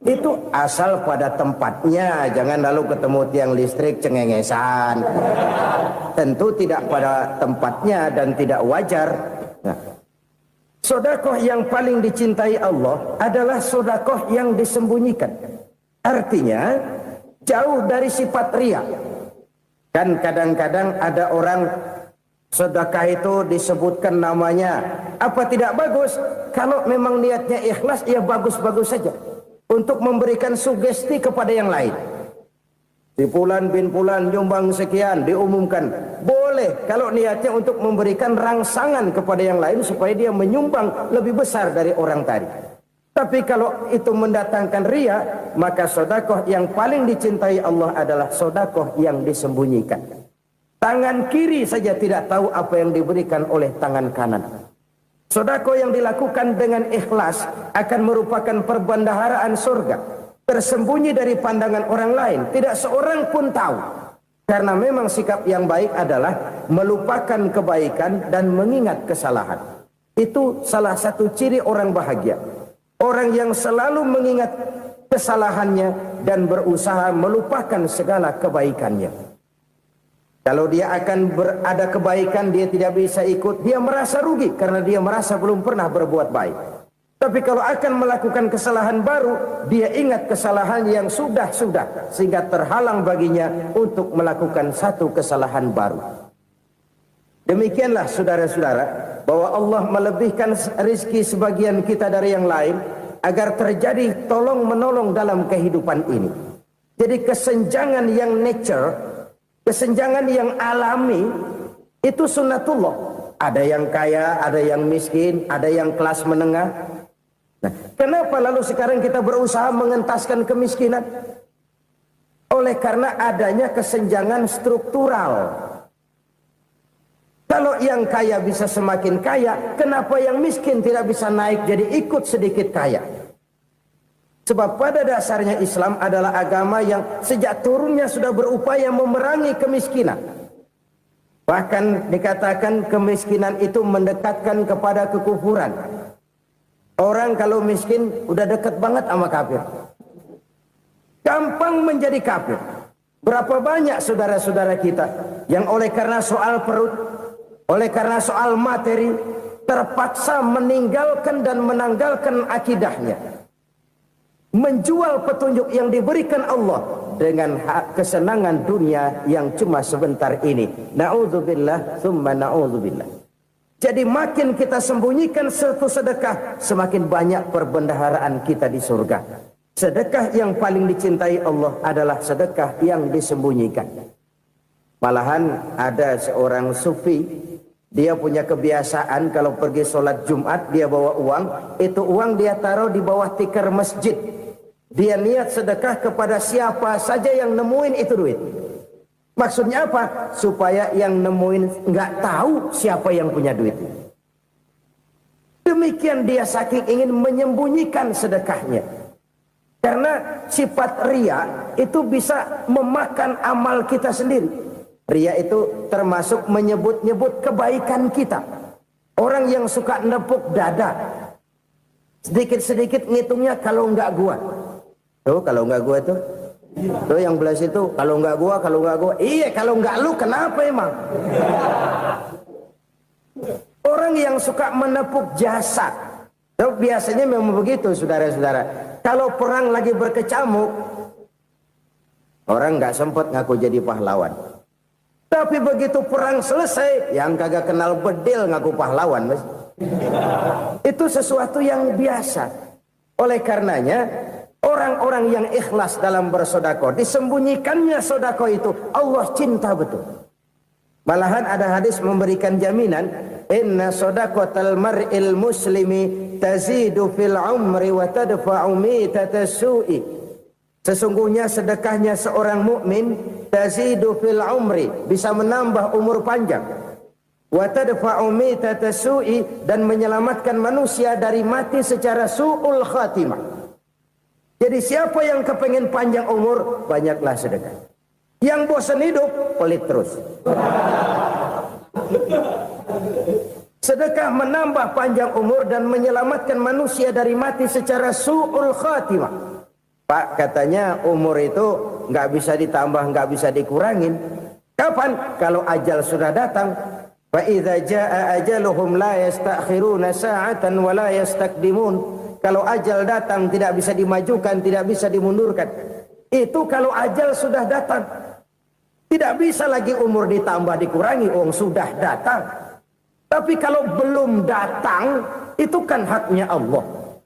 Itu asal pada tempatnya, jangan lalu ketemu tiang listrik cengengesan. Tentu tidak pada tempatnya dan tidak wajar. Nah, sedekah yang paling dicintai Allah adalah sedekah yang disembunyikan. Artinya jauh dari sifat riya. Kan kadang-kadang ada orang sedekah itu disebutkan namanya. Apa tidak bagus? Kalau memang niatnya ikhlas, ya bagus-bagus saja. Untuk memberikan sugesti kepada yang lain. Si Fulan bin Fulan nyumbang sekian, diumumkan. Boleh kalau niatnya untuk memberikan rangsangan kepada yang lain supaya dia menyumbang lebih besar dari orang tadi. Tapi kalau itu mendatangkan riya, maka sedekah yang paling dicintai Allah adalah sedekah yang disembunyikan. Tangan kiri saja tidak tahu apa yang diberikan oleh tangan kanan. Sedekah yang dilakukan dengan ikhlas akan merupakan perbendaharaan surga, tersembunyi dari pandangan orang lain, tidak seorang pun tahu. Karena memang sikap yang baik adalah melupakan kebaikan dan mengingat kesalahan. Itu salah satu ciri orang bahagia. Orang yang selalu mengingat kesalahannya dan berusaha melupakan segala kebaikannya. Kalau dia akan berada kebaikan, dia tidak bisa ikut, dia merasa rugi karena dia merasa belum pernah berbuat baik. Tapi kalau akan melakukan kesalahan baru, dia ingat kesalahan yang sudah-sudah, sehingga terhalang baginya untuk melakukan satu kesalahan baru. Demikianlah saudara-saudara, bahwa Allah melebihkan rizki sebagian kita dari yang lain, agar terjadi tolong-menolong dalam kehidupan ini. Jadi kesenjangan yang nature, kesenjangan yang alami, itu sunnatullah. Ada yang kaya, ada yang miskin, ada yang kelas menengah. Nah, kenapa lalu sekarang kita berusaha mengentaskan kemiskinan? Oleh karena adanya kesenjangan struktural. Kalau yang kaya bisa semakin kaya, kenapa yang miskin tidak bisa naik jadi ikut sedikit kaya? Sebab pada dasarnya Islam adalah agama yang sejak turunnya sudah berupaya memerangi kemiskinan. Bahkan dikatakan kemiskinan itu mendekatkan kepada kekufuran. Orang kalau miskin udah dekat banget sama kafir. Gampang menjadi kafir. Berapa banyak saudara-saudara kita yang oleh karena soal perut, oleh karena soal materi, terpaksa meninggalkan dan menanggalkan akidahnya. Menjual petunjuk yang diberikan Allah dengan kesenangan dunia yang cuma sebentar ini. Na'udzubillah, thumma na'udzubillah. Jadi makin kita sembunyikan satu sedekah, semakin banyak perbendaharaan kita di surga. Sedekah yang paling dicintai Allah adalah sedekah yang disembunyikan. Malahan ada seorang sufi, dia punya kebiasaan kalau pergi sholat Jumat dia bawa uang, itu uang dia taruh di bawah tikar masjid. Dia niat sedekah kepada siapa saja yang nemuin itu duit. Maksudnya apa? Supaya yang nemuin nggak tahu siapa yang punya duit. Demikian dia saking ingin menyembunyikan sedekahnya. Karena sifat riya itu bisa memakan amal kita sendiri. Riya itu termasuk menyebut-nyebut kebaikan kita. Orang yang suka nepuk dada, sedikit-sedikit ngitungnya kalau nggak gua. Tuh kalau nggak gua tuh yang belas itu kalau nggak gua. Iya kalau nggak lu kenapa emang? Orang yang suka menepuk jasad, tuh biasanya memang begitu saudara-saudara. Kalau perang lagi berkecamuk, orang nggak sempat ngaku jadi pahlawan. Tapi begitu perang selesai, yang kagak kenal bedil ngaku pahlawan, mas. Itu sesuatu yang biasa. Oleh karenanya, orang-orang yang ikhlas dalam bersedekah, disembunyikannya sedekah itu, Allah cinta betul. Malahan ada hadis memberikan jaminan, inna sedaqatal mar'il muslimi tazidu fil umri wa tadfa'u mitatas su'i. Sesungguhnya sedekahnya seorang mukmin tazidu fil umri, bisa menambah umur panjang. Wa tadfa'u mitatas su'i, dan menyelamatkan manusia dari mati secara su'ul khatimah. Jadi siapa yang kepengen panjang umur, banyaklah sedekah. Yang bosan hidup, pelit terus. Sedekah menambah panjang umur dan menyelamatkan manusia dari mati secara su'ul khatimah. Pak, katanya umur itu nggak bisa ditambah, nggak bisa dikurangin. Kapan? Kalau ajal sudah datang. Fa idza jaa ajaluhum la yastakhiruna sa'atan wa la yastaqdimun. Kalau ajal datang tidak bisa dimajukan, tidak bisa dimundurkan. Itu kalau ajal sudah datang. Tidak bisa lagi umur ditambah dikurangi, sudah datang. Tapi kalau belum datang, itu kan haknya Allah.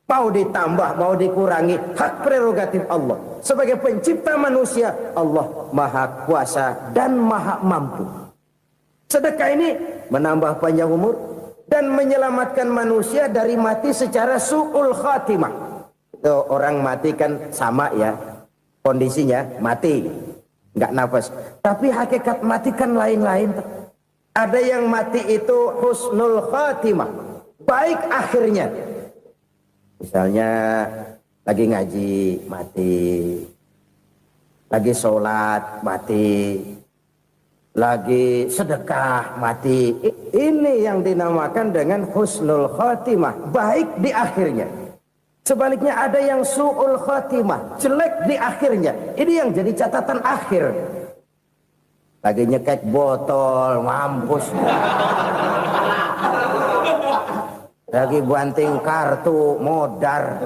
Mau ditambah, mau dikurangi, hak prerogatif Allah. Sebagai pencipta manusia, Allah maha kuasa dan maha mampu. Sedekah ini menambah panjang umur dan menyelamatkan manusia dari mati secara su'ul khatimah. Tuh, orang mati kan sama ya, kondisinya mati, nggak nafas. Tapi hakikat mati kan lain-lain. Ada yang mati itu husnul khatimah, baik akhirnya. Misalnya lagi ngaji mati, lagi sholat mati, lagi sedekah mati. Ini yang dinamakan dengan husnul khatimah, baik di akhirnya. Sebaliknya ada yang su'ul khatimah, jelek di akhirnya. Ini yang jadi catatan akhir. Lagi nyekek botol, mampus. Lagi banting kartu, modar.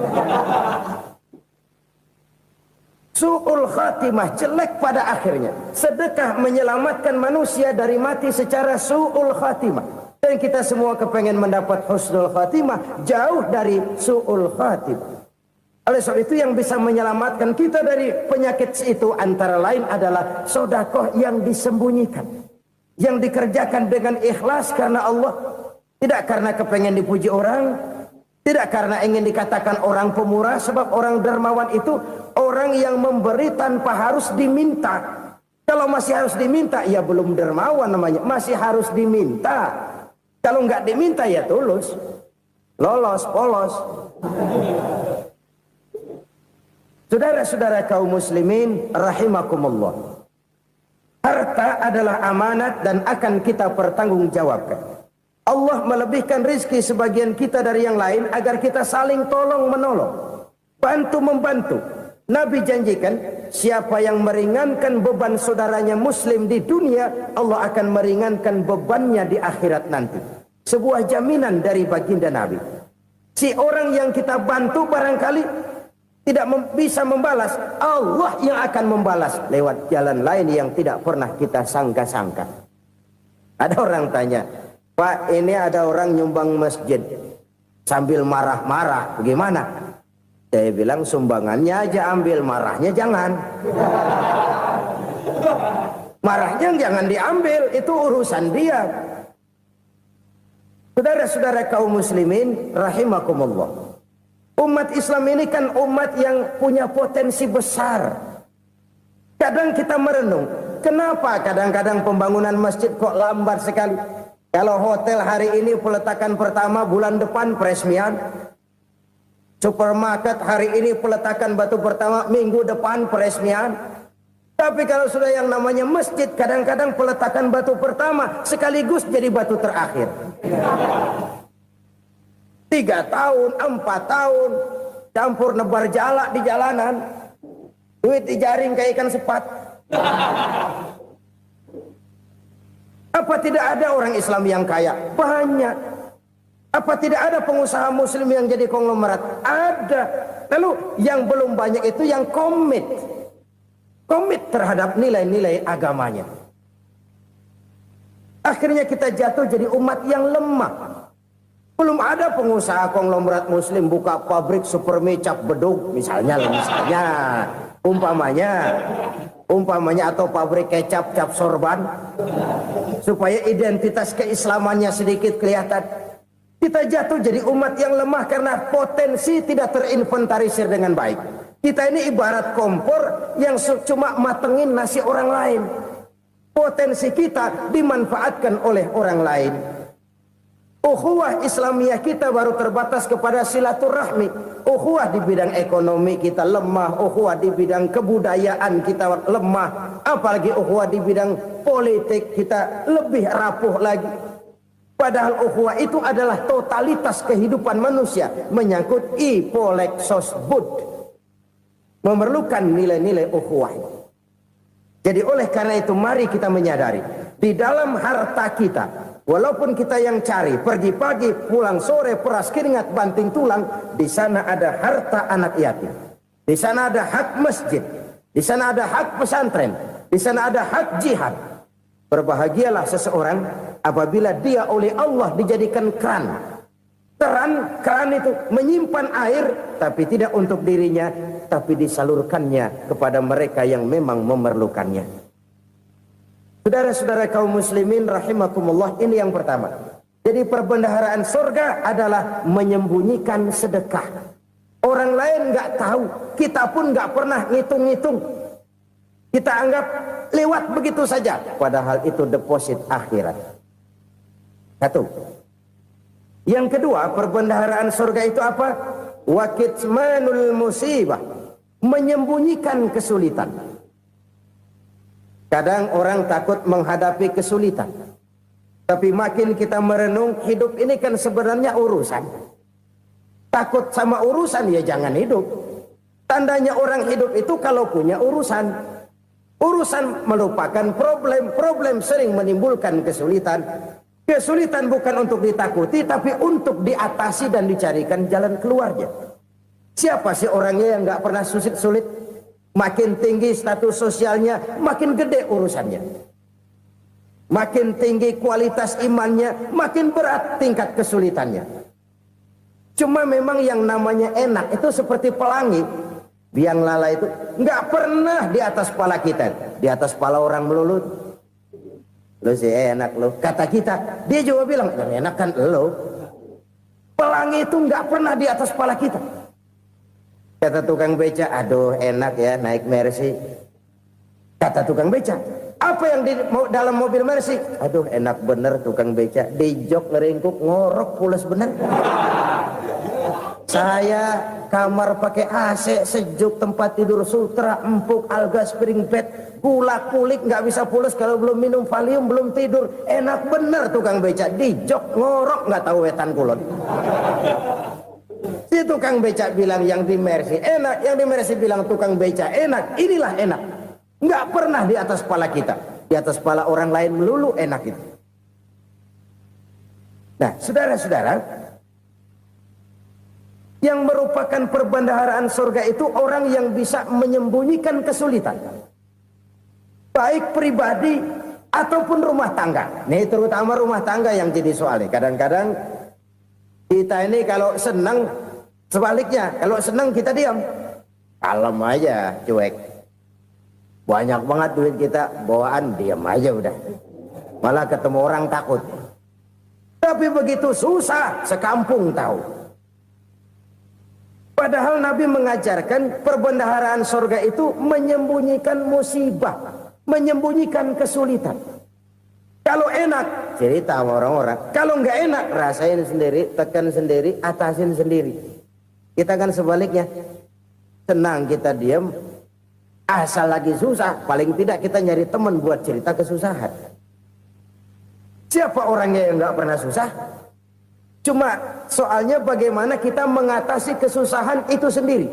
Su'ul khatimah, jelek pada akhirnya. Sedekah menyelamatkan manusia dari mati secara su'ul khatimah. Dan kita semua kepengen mendapat husnul khatimah, jauh dari su'ul khatimah. Oleh sebab itu yang bisa menyelamatkan kita dari penyakit itu antara lain adalah sedekah yang disembunyikan, yang dikerjakan dengan ikhlas karena Allah. Tidak karena kepengen dipuji orang, tidak karena ingin dikatakan orang pemurah, sebab orang dermawan itu orang yang memberi tanpa harus diminta. Kalau masih harus diminta, ya belum dermawan namanya, masih harus diminta. Kalau nggak diminta ya tulus, lolos, polos. Saudara-saudara kaum muslimin rahimakumullah. Harta adalah amanat dan akan kita pertanggungjawabkan. Allah melebihkan rizki sebagian kita dari yang lain agar kita saling tolong menolong, bantu membantu. Nabi janjikan siapa yang meringankan beban saudaranya muslim di dunia, Allah akan meringankan bebannya di akhirat nanti. Sebuah jaminan dari baginda Nabi. Si orang yang kita bantu barangkali tidak bisa membalas, Allah yang akan membalas lewat jalan lain yang tidak pernah kita sangka-sangka. Ada orang tanya, Pak, ini ada orang nyumbang masjid sambil marah-marah, bagaimana? Saya bilang sumbangannya aja ambil, marahnya jangan. Marahnya jangan diambil, itu urusan dia. Saudara-saudara kaum muslimin rahimakumullah. Umat Islam ini kan umat yang punya potensi besar. Kadang kita merenung, kenapa kadang-kadang pembangunan masjid kok lambat sekali? Kalau hotel hari ini peletakan pertama, bulan depan peresmian. Supermarket hari ini peletakan batu pertama, minggu depan peresmian. Tapi kalau sudah yang namanya masjid, kadang-kadang peletakan batu pertama sekaligus jadi batu terakhir. 3 tahun, 4 tahun, campur nebar jalak di jalanan, duit dijaring kayak ikan sepat. Apa tidak ada orang Islam yang kaya? Banyak. Apa tidak ada pengusaha muslim yang jadi konglomerat? Ada. Lalu yang belum banyak itu yang komit terhadap nilai-nilai agamanya. Akhirnya kita jatuh jadi umat yang lemah. Belum ada pengusaha konglomerat muslim buka pabrik supermi cap bedug misalnya umpamanya atau pabrik kecap cap sorban supaya identitas keislamannya sedikit kelihatan. Kita jatuh jadi umat yang lemah karena potensi tidak terinventarisir dengan baik. Kita ini ibarat kompor yang cuma matengin nasi orang lain. Potensi kita dimanfaatkan oleh orang lain. Ukhuwah Islamiyah kita baru terbatas kepada silaturahmi. Ukhuwah di bidang ekonomi kita lemah, ukhuwah di bidang kebudayaan kita lemah, apalagi ukhuwah di bidang politik kita lebih rapuh lagi. Padahal ukhuwah itu adalah totalitas kehidupan manusia, menyangkut ipolek sosbud. memerlukan nilai-nilai ukhuwah. Jadi oleh karena itu mari kita menyadari di dalam harta kita, walaupun kita yang cari pergi pagi pulang sore peras keringat banting tulang, di sana ada harta anak yatim, di sana ada hak masjid, di sana ada hak pesantren, di sana ada hak jihad. Berbahagialah seseorang apabila dia oleh Allah dijadikan keran. Keran itu menyimpan air, tapi tidak untuk dirinya, tapi disalurkannya kepada mereka yang memang memerlukannya. Saudara-saudara kaum muslimin rahimakumullah, ini yang pertama. Jadi perbendaharaan surga adalah menyembunyikan sedekah. Orang lain nggak tahu, kita pun nggak pernah ngitung-ngitung. Kita anggap lewat begitu saja, padahal itu deposit akhirat. Satu. Yang kedua, perbendaharaan surga itu apa? Wa kitmanul musibah, menyembunyikan kesulitan. Kadang orang takut menghadapi kesulitan, tapi makin kita merenung, hidup ini kan sebenarnya urusan. Takut sama urusan, ya jangan hidup. Tandanya orang hidup itu kalau punya urusan. Urusan melupakan problem, problem sering menimbulkan kesulitan. Kesulitan bukan untuk ditakuti, tapi untuk diatasi dan dicarikan jalan keluarnya. Siapa sih orangnya yang nggak pernah sulit-sulit? Makin tinggi status sosialnya, makin gede urusannya. Makin tinggi kualitas imannya, makin berat tingkat kesulitannya. Cuma memang yang namanya enak itu seperti pelangi. Biang lala itu nggak pernah di atas kepala kita, di atas kepala orang melulu. Lu sih enak lu, kata kita. Dia juga bilang yang enak kan lu. Pelangi itu nggak pernah di atas kepala kita. Kata tukang beca, aduh enak ya naik Mercy. Kata tukang beca, apa yang di dalam mobil Mercy? Aduh enak bener tukang beca, di jok ngeringkuk ngorok pules bener. Saya kamar pakai AC sejuk, tempat tidur sutra empuk, alga spring bed, gula kulik nggak bisa pules kalau belum minum Valium, belum tidur. Enak bener tukang beca, di jok ngorok nggak tahu wetan kulon. Si tukang beca bilang yang di Mercy enak, yang di Mercy bilang tukang beca enak. Inilah enak, nggak pernah di atas kepala kita, di atas kepala orang lain melulu enak itu. Nah saudara-saudara, yang merupakan perbendaharaan surga itu orang yang bisa menyembunyikan kesulitan, baik pribadi ataupun rumah tangga. Nih terutama rumah tangga yang jadi soalnya. Kadang-kadang kita ini kalau senang, sebaliknya kalau senang kita diam, kalem aja, cuek. Banyak banget duit kita bawaan, diam aja udah. Malah ketemu orang takut. Tapi begitu susah, sekampung tahu. Padahal Nabi mengajarkan perbendaharaan surga itu menyembunyikan musibah, menyembunyikan kesulitan. Kalau enak, cerita sama orang-orang. Kalau nggak enak, rasain sendiri, tekan sendiri, atasin sendiri. Kita kan sebaliknya, senang kita diam, asal lagi susah, paling tidak kita nyari teman buat cerita kesusahan. Siapa orangnya yang nggak pernah susah? Cuma soalnya bagaimana kita mengatasi kesusahan itu sendiri.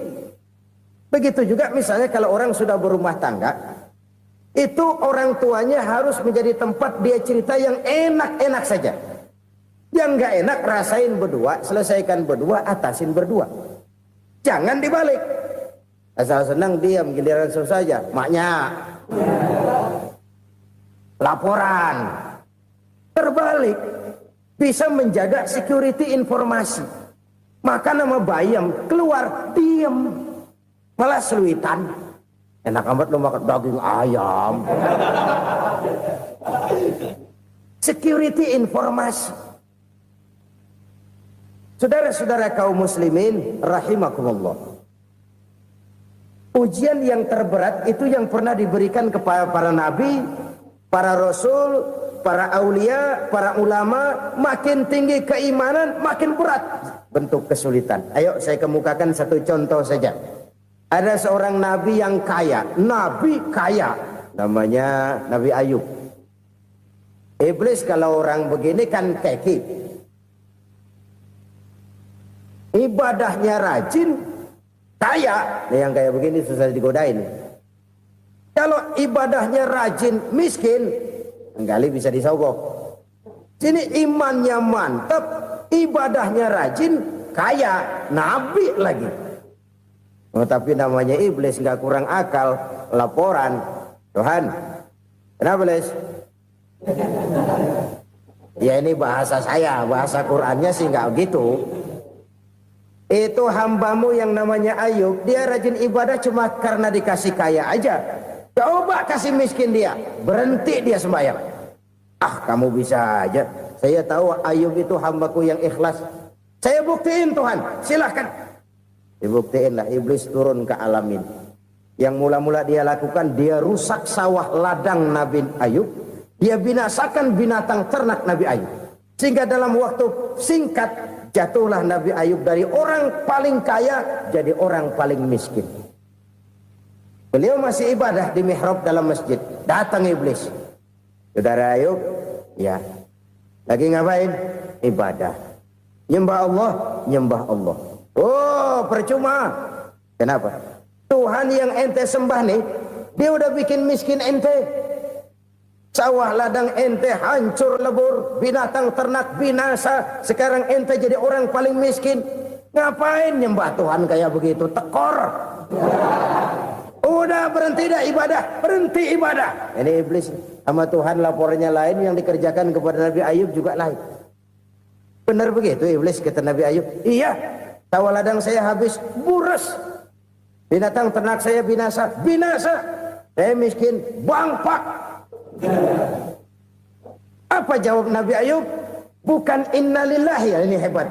Begitu juga misalnya kalau orang sudah berumah tangga, itu orang tuanya harus menjadi tempat dia cerita yang enak-enak saja. Yang nggak enak rasain berdua, selesaikan berdua, atasin berdua. Jangan dibalik. Asal senang diam, giliran susah saja. Maknya laporan. Terbalik. Bisa menjaga security informasi. Maka nama bayam keluar diam, malah seluitan. Enak amat lo makan daging ayam. Security informasi. Saudara-saudara kaum muslimin rahimakumullah. Ujian yang terberat itu yang pernah diberikan kepada para nabi, para rasul, para aulia, para ulama. Makin tinggi keimanan, makin berat bentuk kesulitan. Ayo saya kemukakan satu contoh saja. Ada seorang nabi yang kaya, nabi kaya, namanya Nabi Ayub. Iblis kalau orang begini kan keki, ibadahnya rajin, kaya, nah yang kayak begini susah digodain. Kalau ibadahnya rajin, miskin, kali bisa disogok. Sini imannya mantap, ibadahnya rajin, kaya, nabi lagi. Oh, tapi namanya iblis nggak kurang akal, laporan, Tuhan, kenapa Les? Ya ini bahasa saya, bahasa Qurannya sih nggak gitu. Itu hambamu yang namanya Ayub, dia rajin ibadah cuma karena dikasih kaya aja. Coba kasih miskin dia, berhenti dia sembahyang. Ah, kamu bisa aja. Saya tahu Ayub itu hambaku yang ikhlas. Saya buktiin Tuhan, silahkan. Dibuktiin lah, iblis turun ke alamin. Yang mula-mula dia lakukan, dia rusak sawah ladang Nabi Ayub. Dia binasakan binatang ternak Nabi Ayub. Sehingga dalam waktu singkat, jatuhlah Nabi Ayub dari orang paling kaya jadi orang paling miskin. Beliau masih ibadah di mihrab dalam masjid. Datang iblis. Saudara Ayub, ya. Lagi ngapain? Ibadah. Nyembah Allah, nyembah Allah. Oh, percuma. Kenapa? Tuhan yang ente sembah nih, dia udah bikin miskin ente. Sawah ladang ente hancur lebur, binatang ternak binasa. Sekarang ente jadi orang paling miskin. Ngapain nyembah Tuhan kayak begitu? Tekor. Udah berhenti dah ibadah, berhenti ibadah. Ini iblis sama Tuhan laporannya lain, yang dikerjakan kepada Nabi Ayub juga lain. Benar begitu iblis kata Nabi Ayub? Iya, sawah ladang saya habis, buras. Binatang ternak saya binasa, binasa. Saya miskin, bangpak. Apa jawab Nabi Ayub? Bukan innalillahi, ini hebat.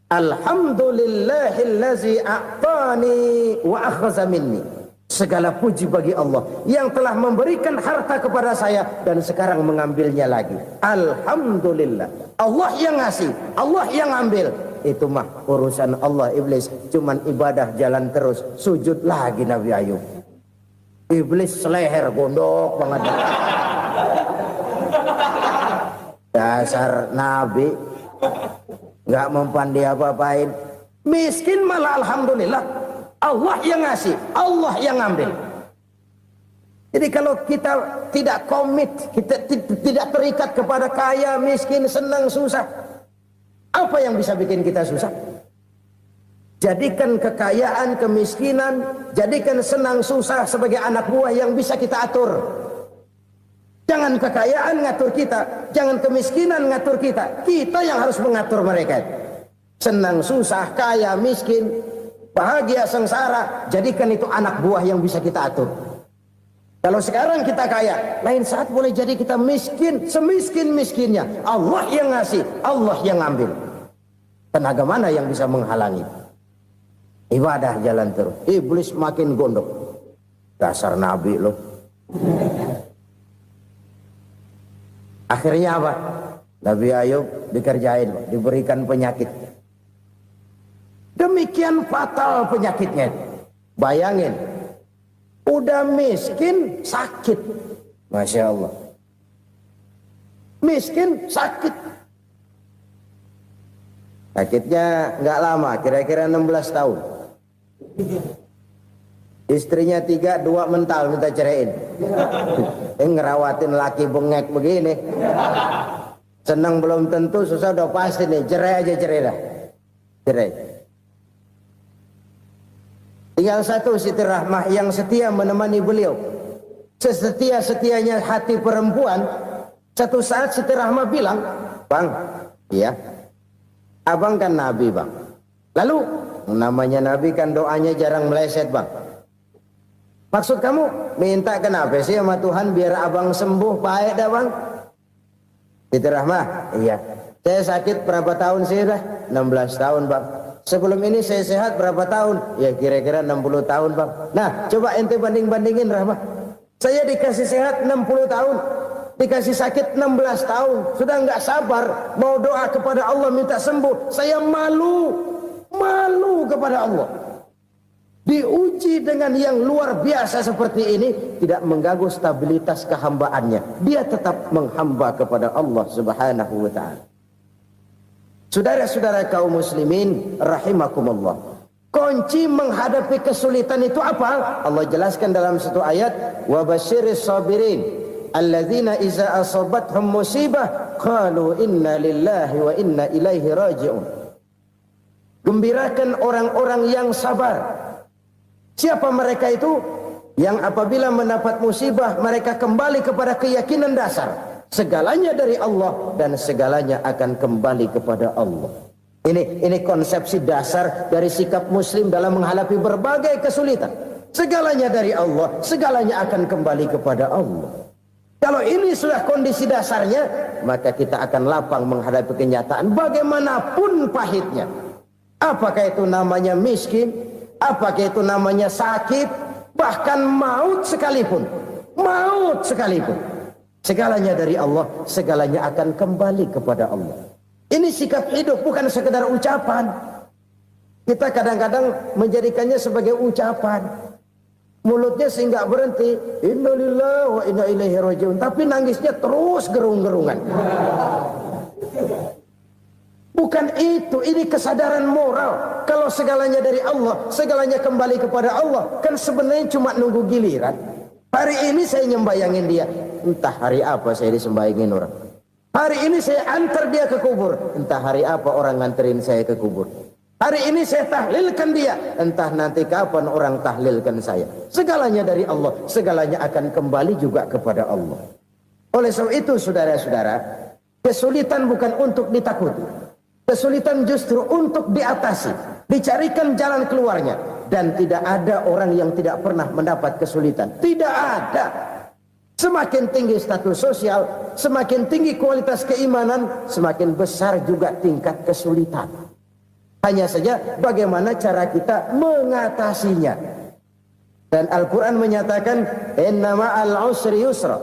Alhamdulillahillazi a'tani wa akhadha minni. Segala puji bagi Allah yang telah memberikan harta kepada saya dan sekarang mengambilnya lagi. Alhamdulillah. Allah yang ngasih, Allah yang ambil. Itu mah urusan Allah. Iblis cuman ibadah jalan terus, sujud lagi Nabi Ayub. Iblis seleher gondok banget. Dasar Nabi nggak mempan dia apa-apain. Miskin malah alhamdulillah. Allah yang ngasih, Allah yang ngambil. Jadi kalau kita tidak komit, kita tidak terikat kepada kaya, miskin, senang, susah, apa yang bisa bikin kita susah? Jadikan kekayaan, kemiskinan, jadikan senang, susah sebagai anak buah yang bisa kita atur. Jangan kekayaan ngatur kita, jangan kemiskinan ngatur kita. Kita yang harus mengatur mereka. Senang, susah, kaya, miskin, bahagia, sengsara, jadikan itu anak buah yang bisa kita atur. Kalau sekarang kita kaya, lain saat boleh jadi kita miskin, semiskin-miskinnya. Allah yang ngasih, Allah yang ngambil. Tenaga mana yang bisa menghalangi? Ibadah jalan terus. Iblis makin gondok. Dasar Nabi loh. Akhirnya apa? Nabi Ayub dikerjain, diberikan penyakit. Demikian fatal penyakitnya. Bayangin, udah miskin sakit. Masya Allah. Miskin sakit. Sakitnya nggak lama, kira-kira 16 tahun. Istrinya 3, 2 mental minta ceraiin. Ngerawatin laki bengek begini. Senang belum tentu, susah udah pasti nih. Cerai aja, cerai dah. Cerai. Tinggal satu Siti Rahmah yang setia menemani beliau. Sesetia-setianya hati perempuan. Satu saat Siti Rahmah bilang, "Bang, iya, abang kan Nabi bang. Lalu namanya Nabi kan doanya jarang meleset bang. Maksud kamu minta kenapa sih sama Tuhan biar abang sembuh baik dah bang?" Siti Rahmah, iya. Saya sakit berapa tahun sih dah? 16 tahun bang. Sebelum ini saya sehat berapa tahun? Ya kira-kira 60 tahun bang. Nah coba ente banding-bandingin Rahmah. Saya dikasih sehat 60 tahun. Dikasih sakit 16 tahun. Sudah nggak sabar mau doa kepada Allah minta sembuh. Saya malu kepada Allah. Diuji dengan yang luar biasa seperti ini, tidak mengganggu stabilitas kehambaannya. Dia tetap menghamba kepada Allah Subhanahu wa ta'ala. Saudara-saudara kaum muslimin rahimakumullah. Kunci menghadapi kesulitan itu apa? Allah jelaskan dalam satu ayat, wa basyiris sabirin alladzina iza asabathum musibah qalu inna lillahi wa inna ilaihi raji'un. Gembirakan orang-orang yang sabar. Siapa mereka itu? Yang apabila mendapat musibah mereka kembali kepada keyakinan dasar, segalanya dari Allah dan segalanya akan kembali kepada Allah. Ini konsepsi dasar dari sikap muslim dalam menghadapi berbagai kesulitan. Segalanya dari Allah, segalanya akan kembali kepada Allah. Kalau ini sudah kondisi dasarnya, maka kita akan lapang menghadapi kenyataan bagaimanapun pahitnya. Apakah itu namanya miskin, apakah itu namanya sakit, bahkan maut sekalipun. Maut sekalipun. Segalanya dari Allah, segalanya akan kembali kepada Allah. Ini sikap hidup, bukan sekedar ucapan. Kita kadang-kadang menjadikannya sebagai ucapan. Mulutnya sehingga berhenti, innalillahi wa inna ilaihi raji'un, tapi nangisnya terus gerung-gerungan. Bukan itu, ini kesadaran moral. Kalau segalanya dari Allah, segalanya kembali kepada Allah, kan sebenarnya cuma nunggu giliran. Hari ini saya nyembayangin dia, entah hari apa saya disembayangin orang. Hari ini saya antar dia ke kubur, entah hari apa orang nganterin saya ke kubur. Hari ini saya tahlilkan dia, entah nanti kapan orang tahlilkan saya. Segalanya dari Allah, segalanya akan kembali juga kepada Allah. Oleh sebab itu saudara-saudara, kesulitan bukan untuk ditakuti. Kesulitan justru untuk diatasi, dicarikan jalan keluarnya. Dan tidak ada orang yang tidak pernah mendapat kesulitan. Tidak ada. Semakin tinggi status sosial, semakin tinggi kualitas keimanan, semakin besar juga tingkat kesulitan. Hanya saja bagaimana cara kita mengatasinya. Dan Al-Quran menyatakan, inna ma'al usri yusra.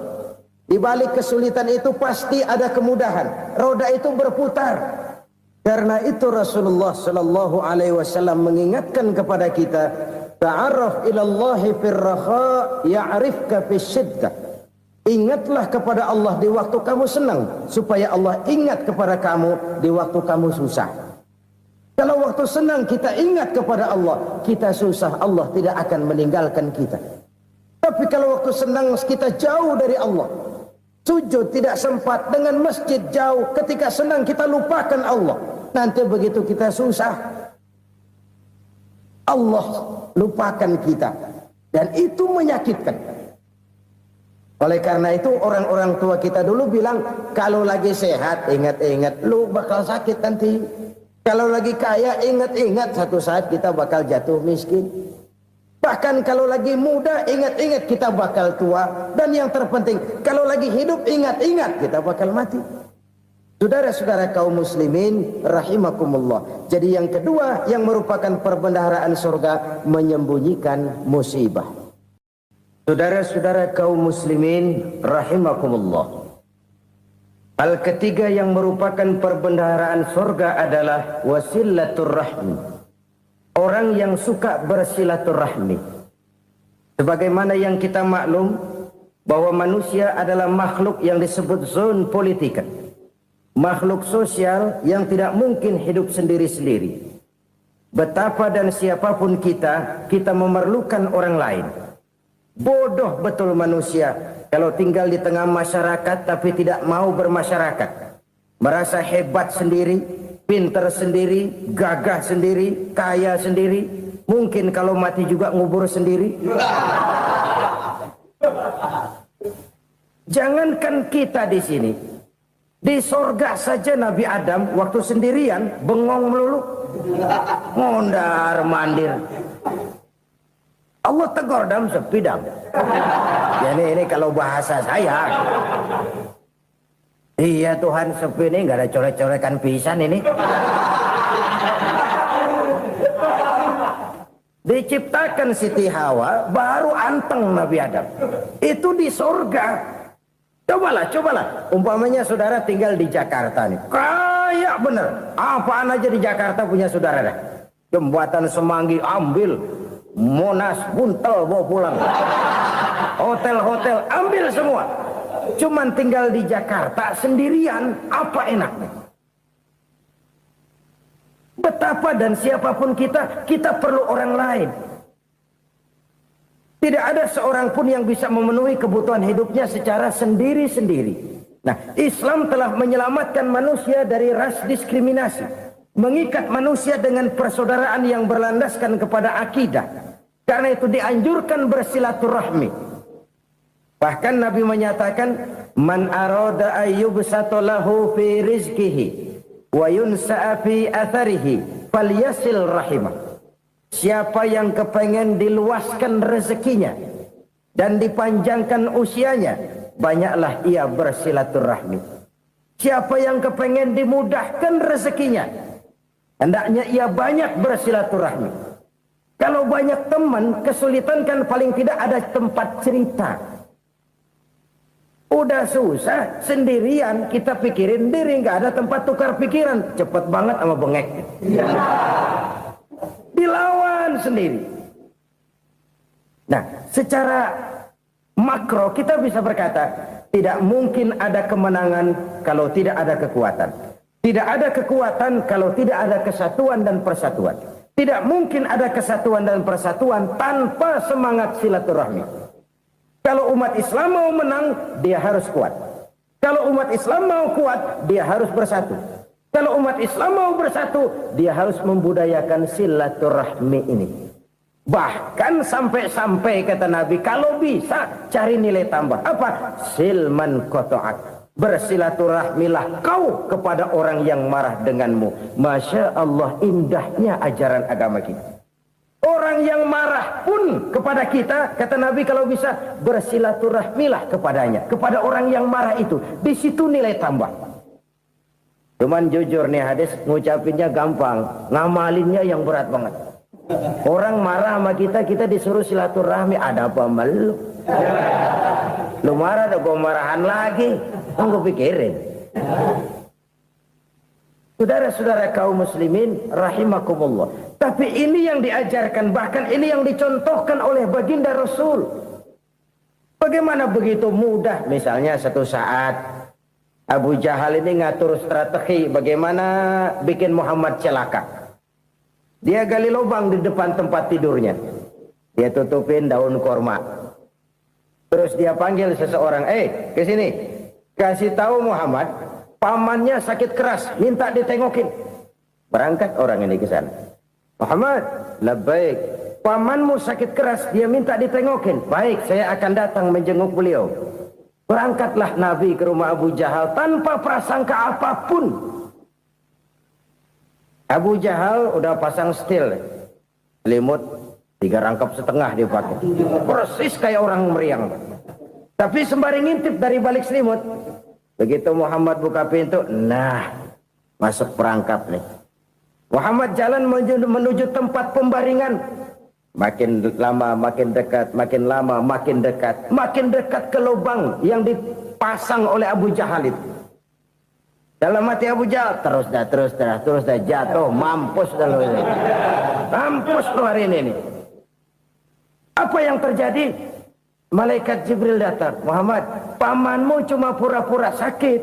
Di balik kesulitan itu pasti ada kemudahan. Roda itu berputar. Karena itu Rasulullah Sallallahu Alaihi Wasallam mengingatkan kepada kita, ta'arraf ilallahi firraha ya'rifka fisyiddah. Ingatlah kepada Allah di waktu kamu senang, supaya Allah ingat kepada kamu di waktu kamu susah. Kalau waktu senang kita ingat kepada Allah, kita susah, Allah tidak akan meninggalkan kita. Tapi kalau waktu senang kita jauh dari Allah, sujud tidak sempat, dengan masjid jauh, ketika senang kita lupakan Allah. Nanti begitu kita susah, Allah lupakan kita. Dan itu menyakitkan. Oleh karena itu orang-orang tua kita dulu bilang, kalau lagi sehat ingat-ingat lu bakal sakit nanti. Kalau lagi kaya ingat-ingat satu saat kita bakal jatuh miskin. Bahkan kalau lagi muda ingat-ingat kita bakal tua. Dan yang terpenting kalau lagi hidup ingat-ingat kita bakal mati. Saudara-saudara kaum muslimin rahimakumullah. Jadi yang kedua yang merupakan perbendaharaan surga, menyembunyikan musibah. Saudara-saudara kaum muslimin rahimakumullah. Hal ketiga yang merupakan perbendaharaan surga adalah wasilatur rahmi. Orang yang suka bersilaturahmi. Sebagaimana yang kita maklum bahwa manusia adalah makhluk yang disebut zon politika. Makhluk sosial yang tidak mungkin hidup sendiri-sendiri. Betapa dan siapapun kita memerlukan orang lain. Bodoh betul manusia kalau tinggal di tengah masyarakat tapi tidak mau bermasyarakat. Merasa hebat sendiri, pintar sendiri, gagah sendiri, kaya sendiri. Mungkin kalau mati juga ngubur sendiri. Jangankan kita di sini, di sorga saja Nabi Adam waktu sendirian bengong melulu, ngondar mandir. Allah tegur dam sepi dam. Ya ini kalau bahasa saya. Iya Tuhan sepi ini nggak ada coret-corekan pisan ini. Diciptakan Siti Hawa baru anteng Nabi Adam. Itu di sorga. Cobalah. Umpamanya saudara tinggal di Jakarta nih. Kayak bener. Apaan aja di Jakarta punya saudara dah. Jembatan Semanggi ambil. Monas, Buntel bawa pulang. Hotel-hotel ambil semua. Cuman tinggal di Jakarta sendirian, apa enaknya? Betapa dan siapapun kita perlu orang lain. Tidak ada seorang pun yang bisa memenuhi kebutuhan hidupnya secara sendiri-sendiri. Nah, Islam telah menyelamatkan manusia dari ras diskriminasi, mengikat manusia dengan persaudaraan yang berlandaskan kepada akidah. Karena itu dianjurkan bersilaturahmi. Bahkan Nabi menyatakan, man arada ayyubsata lahu fi rizqihi wa yunsa'a fi atharihi falyasil rahimah. Siapa yang kepengen diluaskan rezekinya dan dipanjangkan usianya, banyaklah ia bersilaturahmi. Siapa yang kepengen dimudahkan rezekinya, hendaknya ia banyak bersilaturahmi. Kalau banyak teman, kesulitan kan paling tidak ada tempat cerita. Udah susah, sendirian kita pikirin diri, nggak ada tempat tukar pikiran. Cepet banget sama bengek. Dilawan sendiri. Nah, secara makro kita bisa berkata, tidak mungkin ada kemenangan kalau tidak ada kekuatan. Tidak ada kekuatan kalau tidak ada kesatuan dan persatuan. Tidak mungkin ada kesatuan dan persatuan tanpa semangat silaturahmi. Kalau umat Islam mau menang, dia harus kuat. Kalau umat Islam mau kuat, dia harus bersatu. Kalau umat Islam mau bersatu, dia harus membudayakan silaturahmi ini. Bahkan sampai-sampai kata Nabi, kalau bisa cari nilai tambah. Apa? Silman qata'ak. Bersilaturahmilah kau kepada orang yang marah denganmu. Masya Allah, indahnya ajaran agama kita. Orang yang marah pun kepada kita, kata Nabi, kalau bisa bersilaturahmilah kepadanya, kepada orang yang marah itu. Di situ nilai tambah. Cuman jujur nih hadis, ngucapinnya gampang, ngamalinnya yang berat banget. Orang marah sama kita, kita disuruh silaturahmi, ada apa malu? Lu marah, ada gua marahan lagi. Gue pikirin. Saudara-saudara kaum muslimin rahimakumullah. Tapi ini yang diajarkan, bahkan ini yang dicontohkan oleh baginda Rasul. Bagaimana begitu mudah, misalnya satu saat Abu Jahal ini ngatur strategi bagaimana bikin Muhammad celaka. Dia gali lubang di depan tempat tidurnya. Dia tutupin daun korma. Terus dia panggil seseorang, ke sini. Kasih tahu Muhammad, pamannya sakit keras, minta ditengokin. Berangkat orang ini ke sana. Muhammad, labbaik. Pamanmu sakit keras, dia minta ditengokin. Baik, saya akan datang menjenguk beliau. Berangkatlah Nabi ke rumah Abu Jahal tanpa prasangka apapun. Abu Jahal udah pasang setil, selimut 3 rangkap setengah dia pakai, persis kayak orang meriang. Tapi sembari ngintip dari balik selimut, begitu Muhammad buka pintu, nah masuk perangkap nih. Muhammad jalan menuju tempat pembaringan. Makin lama makin dekat, makin lama makin dekat, makin dekat ke lubang yang dipasang oleh Abu Jahal itu. Dalam hati Abu Jahal, terus dah jatuh, mampus dah lo ini. Mampus lo hari ini. Apa yang terjadi? Malaikat Jibril datang. Muhammad, pamanmu cuma pura-pura sakit.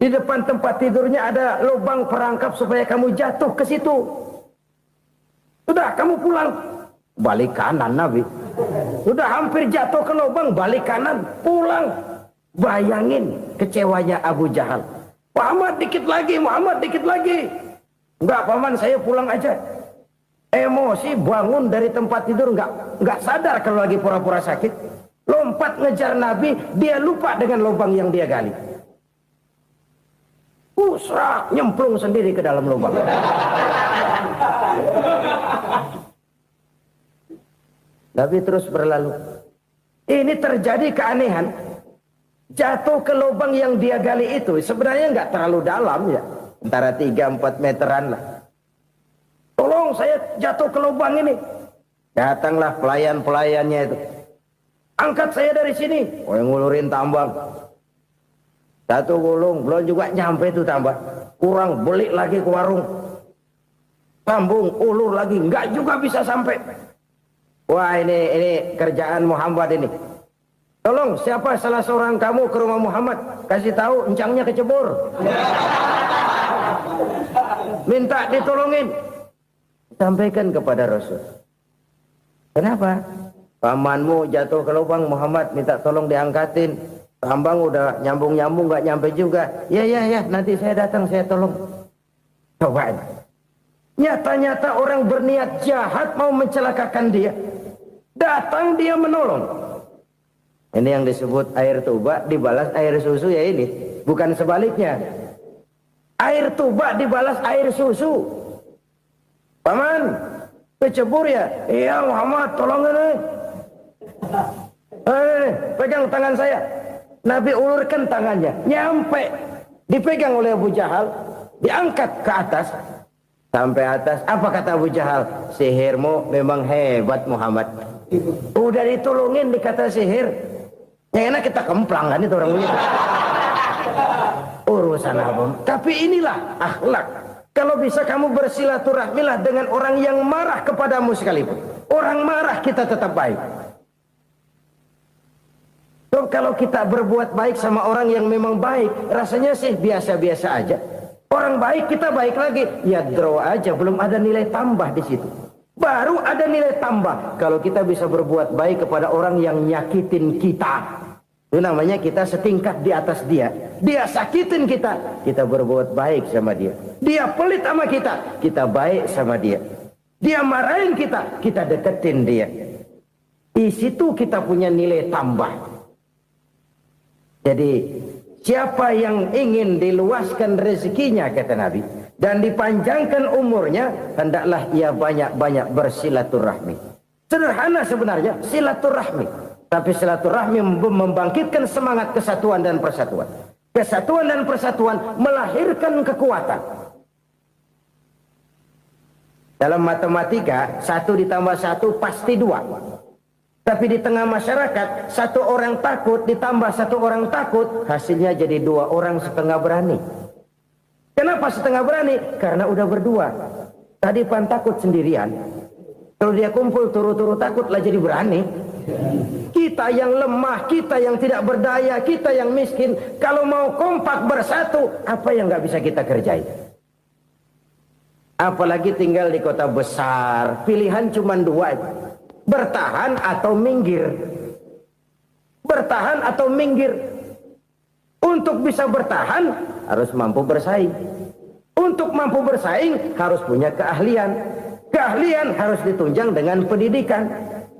Di depan tempat tidurnya ada lubang perangkap supaya kamu jatuh ke situ. Sudah, kamu pulang. Balik kanan Nabi. Sudah hampir jatuh ke lubang, balik kanan, pulang. Bayangin kecewanya Abu Jahal. Muhammad dikit lagi, Muhammad dikit lagi. Enggak paman, saya pulang aja. Emosi bangun dari tempat tidur, enggak sadar kalau lagi pura-pura sakit. Lompat ngejar Nabi, dia lupa dengan lubang yang dia gali. Pusrak, nyemplung sendiri ke dalam lubang. Nabi terus berlalu. Ini terjadi keanehan. Jatuh ke lubang yang dia gali itu sebenarnya nggak terlalu dalam ya, antara 3-4 meteran lah. Tolong saya jatuh ke lubang ini. Datanglah pelayan-pelayannya itu. Angkat saya dari sini. Oh, yang ngulurin tambang. Satu gulung, belum juga nyampe itu tambang. Kurang, beli lagi ke warung. Sambung, ulur lagi, nggak juga bisa sampai. Wah, ini kerjaan Muhammad ini. Tolong, siapa salah seorang kamu ke rumah Muhammad, kasih tahu encangnya kecebur. minta ditolongin. Sampaikan kepada Rasul. Kenapa? Pamanmu jatuh ke lubang, Muhammad minta tolong diangkatin. Hambang udah nyambung-nyambung nggak nyampe juga. Ya, nanti saya datang, saya tolong. Coba. Nyata-nyata orang berniat jahat mau mencelakakan dia. Datang dia menolong. Ini yang disebut air tuba dibalas air susu ya ini. Bukan sebaliknya. Air tuba dibalas air susu. Paman, kecebur ya? Iya Muhammad, tolong ini. Pegang tangan saya. Nabi ulurkan tangannya, nyampe, dipegang oleh Abu Jahal, diangkat ke atas, sampai atas. Apa kata Abu Jahal? Sihirmu memang hebat Muhammad. Udah ditolongin dikata sihir, yang enak kita kemplang kan itu orang begitu. Urusan apa? Tapi inilah akhlak. Kalau bisa kamu bersilaturahmilah dengan orang yang marah kepadamu sekalipun. Orang marah kita tetap baik. So, kalau kita berbuat baik sama orang yang memang baik, rasanya sih biasa-biasa aja. Orang baik kita baik lagi, ya draw aja, belum ada nilai tambah di situ. Baru ada nilai tambah kalau kita bisa berbuat baik kepada orang yang nyakitin kita. Itu namanya kita setingkat di atas dia. Dia sakitin kita, kita berbuat baik sama dia. Dia pelit sama kita baik sama dia. Dia marahin kita deketin dia. Di situ kita punya nilai tambah. Jadi siapa yang ingin diluaskan rezekinya kata Nabi dan dipanjangkan umurnya, hendaklah ia banyak-banyak bersilaturahmi. Sederhana sebenarnya silaturahmi, tapi silaturahmi membangkitkan semangat kesatuan dan persatuan. Kesatuan dan persatuan melahirkan kekuatan. Dalam matematika 1 ditambah 1 pasti 2. Tapi di tengah masyarakat, 1 orang takut ditambah 1 orang takut, hasilnya jadi 2 orang setengah berani. Kenapa setengah berani? Karena udah berdua. Tadi pan takut sendirian. Kalau dia kumpul turu-turu takutlah jadi berani. Kita yang lemah, kita yang tidak berdaya, kita yang miskin, kalau mau kompak bersatu, apa yang nggak bisa kita kerjain? Apalagi tinggal di kota besar, pilihan cuma 2. Bertahan atau minggir. Bertahan atau minggir. Untuk bisa bertahan harus mampu bersaing. Untuk mampu bersaing harus punya keahlian. Keahlian harus ditunjang dengan pendidikan,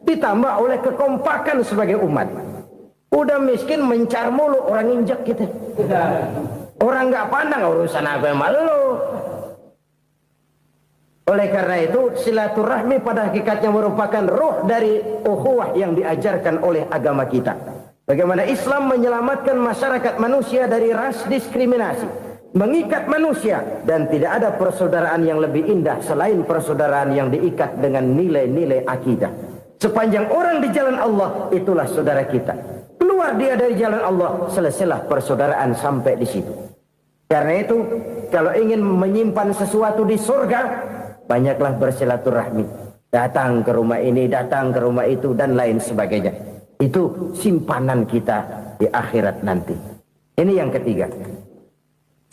ditambah oleh kekompakan sebagai umat. Udah miskin mencar mulu, orang injek kita. Orang nggak pandang urusan apa yang malu. Oleh karena itu silaturahmi pada hakikatnya merupakan roh dari ukhuwah yang diajarkan oleh agama kita. Bagaimana Islam menyelamatkan masyarakat manusia dari ras diskriminasi, mengikat manusia, dan tidak ada persaudaraan yang lebih indah selain persaudaraan yang diikat dengan nilai-nilai akidah. Sepanjang orang di jalan Allah, itulah saudara kita. Keluar dia dari jalan Allah, selesailah persaudaraan sampai di situ. Karena itu, kalau ingin menyimpan sesuatu di surga, banyaklah bersilaturahmi. Datang ke rumah ini, datang ke rumah itu, dan lain sebagainya. Itu simpanan kita di akhirat nanti. Ini yang ketiga.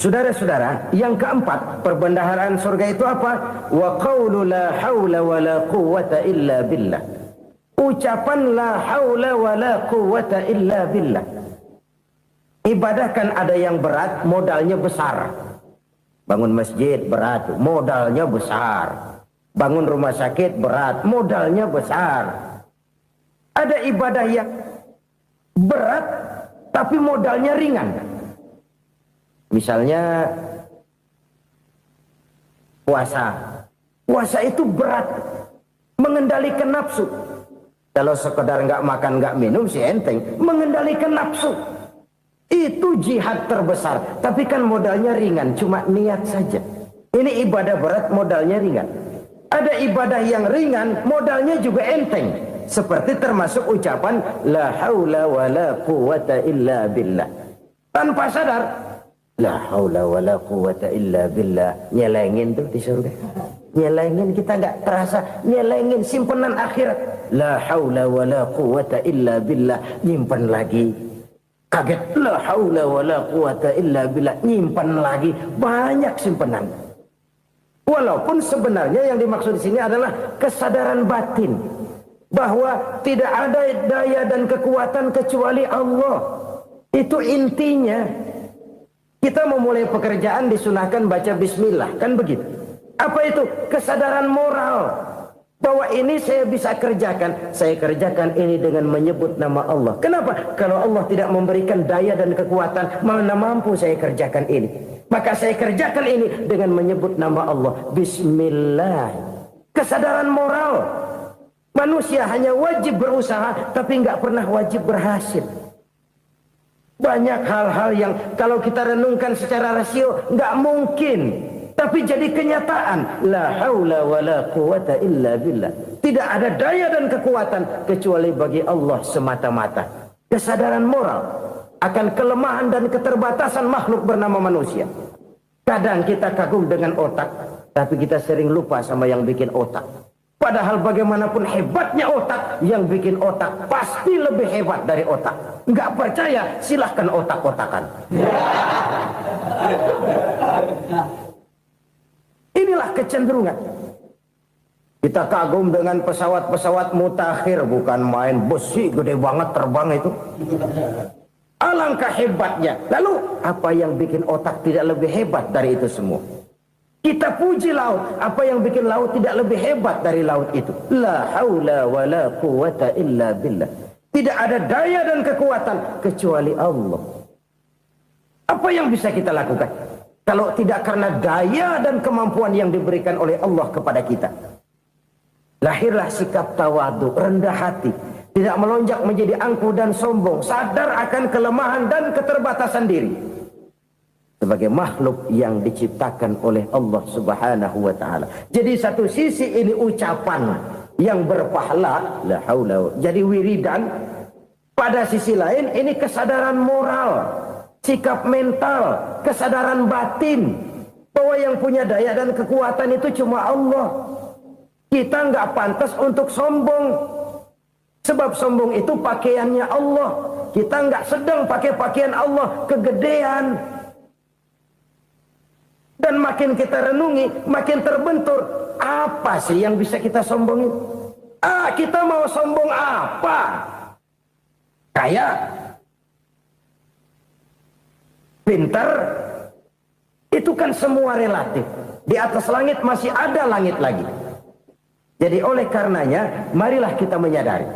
Saudara-saudara, yang keempat, perbendaharaan surga itu apa? Wa qawlu la hawla wa la quwwata illa billah. Ucapan la hawla wa la quwwata illa billah. Ibadah kan ada yang berat, modalnya besar. Bangun masjid berat, modalnya besar. Bangun rumah sakit berat, modalnya besar. Ada ibadah yang berat tapi modalnya ringan. Misalnya puasa. Puasa itu berat, mengendalikan nafsu. Kalau sekedar nggak makan nggak minum sih enteng, mengendalikan nafsu. Itu jihad terbesar, tapi kan modalnya ringan, cuma niat saja. Ini ibadah berat, modalnya ringan. Ada ibadah yang ringan, modalnya juga enteng. Seperti termasuk ucapan la haula wa la quwwata illa billah. Tanpa sadar, la haula wa la quwwata illa billah. Nyelengin tuh di surga. Nyelengin, kita nggak terasa, nyelengin simpenan akhirat. La haula wa la quwwata illa billah. Nyimpan lagi. Kaget, la haula wa la quwata illa billah, nyimpan lagi, banyak simpenan. Walaupun sebenarnya yang dimaksud di sini adalah kesadaran batin bahwa tidak ada daya dan kekuatan kecuali Allah. Itu intinya. Kita memulai pekerjaan disunahkan baca bismillah, kan begitu? Apa itu? Kesadaran moral bahwa ini saya bisa kerjakan. Saya kerjakan ini dengan menyebut nama Allah. Kenapa? Kalau Allah tidak memberikan daya dan kekuatan, mana mampu saya kerjakan ini. Maka saya kerjakan ini dengan menyebut nama Allah. Bismillah. Kesadaran moral. Manusia hanya wajib berusaha, tapi nggak pernah wajib berhasil. Banyak hal-hal yang kalau kita renungkan secara rasio nggak mungkin, tapi jadi kenyataan. La haula wala quwata illa billah. Tidak ada daya dan kekuatan kecuali bagi Allah semata-mata. Kesadaran moral akan kelemahan dan keterbatasan makhluk bernama manusia. Kadang kita kagum dengan otak, tapi kita sering lupa sama yang bikin otak. Padahal bagaimanapun hebatnya otak, yang bikin otak pasti lebih hebat dari otak. Nggak percaya, silahkan otak-otakan. Inilah kecenderungan. Kita kagum dengan pesawat-pesawat mutakhir, bukan main besi gede banget terbang itu. Alangkah hebatnya. Lalu apa yang bikin otak tidak lebih hebat dari itu semua? Kita puji laut. Apa yang bikin laut tidak lebih hebat dari laut itu? La haula wa la quwata illa billah. Tidak ada daya dan kekuatan kecuali Allah. Apa yang bisa kita lakukan kalau tidak karena daya dan kemampuan yang diberikan oleh Allah kepada kita? Lahirlah sikap tawadu, rendah hati, tidak melonjak menjadi angkuh dan sombong, sadar akan kelemahan dan keterbatasan diri. Sebagai makhluk yang diciptakan oleh Allah Subhanahu wa ta'ala. Jadi satu sisi ini ucapan yang berpahala, la haula, jadi wiridan. Pada sisi lain ini kesadaran moral, sikap mental, kesadaran batin bahwa yang punya daya dan kekuatan itu cuma Allah. Kita nggak pantas untuk sombong, sebab sombong itu pakaiannya Allah. Kita nggak sedang pakai pakaian Allah, kegedean. Dan makin kita renungi, makin terbentur. Apa sih yang bisa kita sombongin? Kita mau sombong apa? Kaya? Pintar? Itu kan semua relatif. Di atas langit masih ada langit lagi. Jadi oleh karenanya, marilah kita menyadari.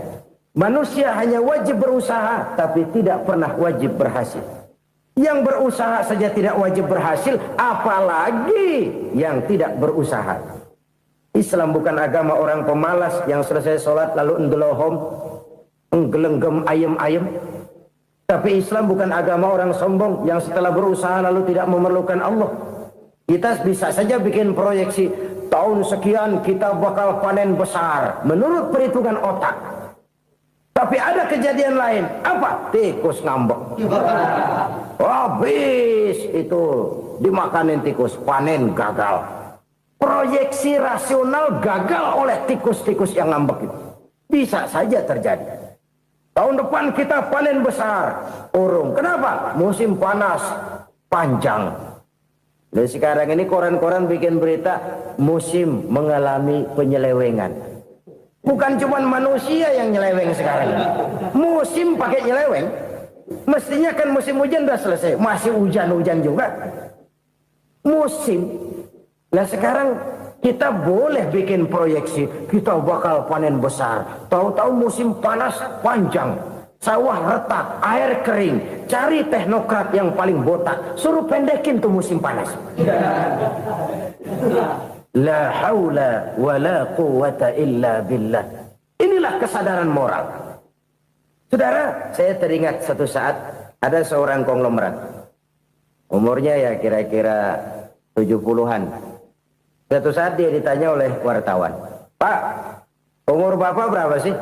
Manusia hanya wajib berusaha, tapi tidak pernah wajib berhasil. Yang berusaha saja tidak wajib berhasil, apalagi yang tidak berusaha. Islam bukan agama orang pemalas yang selesai sholat lalu endelohom, enggelenggem ayem-ayem. Tapi Islam bukan agama orang sombong yang setelah berusaha lalu tidak memerlukan Allah. Kita bisa saja bikin proyeksi, tahun sekian kita bakal panen besar menurut perhitungan otak. Tapi ada kejadian lain. Apa? Tikus ngambek. Habis itu dimakanin tikus, panen gagal. Proyeksi rasional gagal oleh tikus-tikus yang ngambek itu. Bisa saja terjadi. Tahun depan kita panen besar, urung. Kenapa? Musim panas panjang. Dan sekarang ini koran-koran bikin berita musim mengalami penyelewengan. Bukan cuma manusia yang nyeleweng sekarang. Musim pakai nyeleweng. Mestinya kan musim hujan udah selesai, masih hujan-hujan juga. Musim. Nah sekarang kita boleh bikin proyeksi, kita bakal panen besar. Tahu-tahu musim panas panjang, sawah retak, air kering. Cari teknokrat yang paling botak, suruh pendekin tuh musim panas. La haula wa la quwata illa billah. Inilah kesadaran moral. Saudara, saya teringat satu saat ada seorang konglomerat. Umurnya ya kira-kira 70-an. Suatu saat dia ditanya oleh wartawan, "Pak, umur Bapak berapa sih?"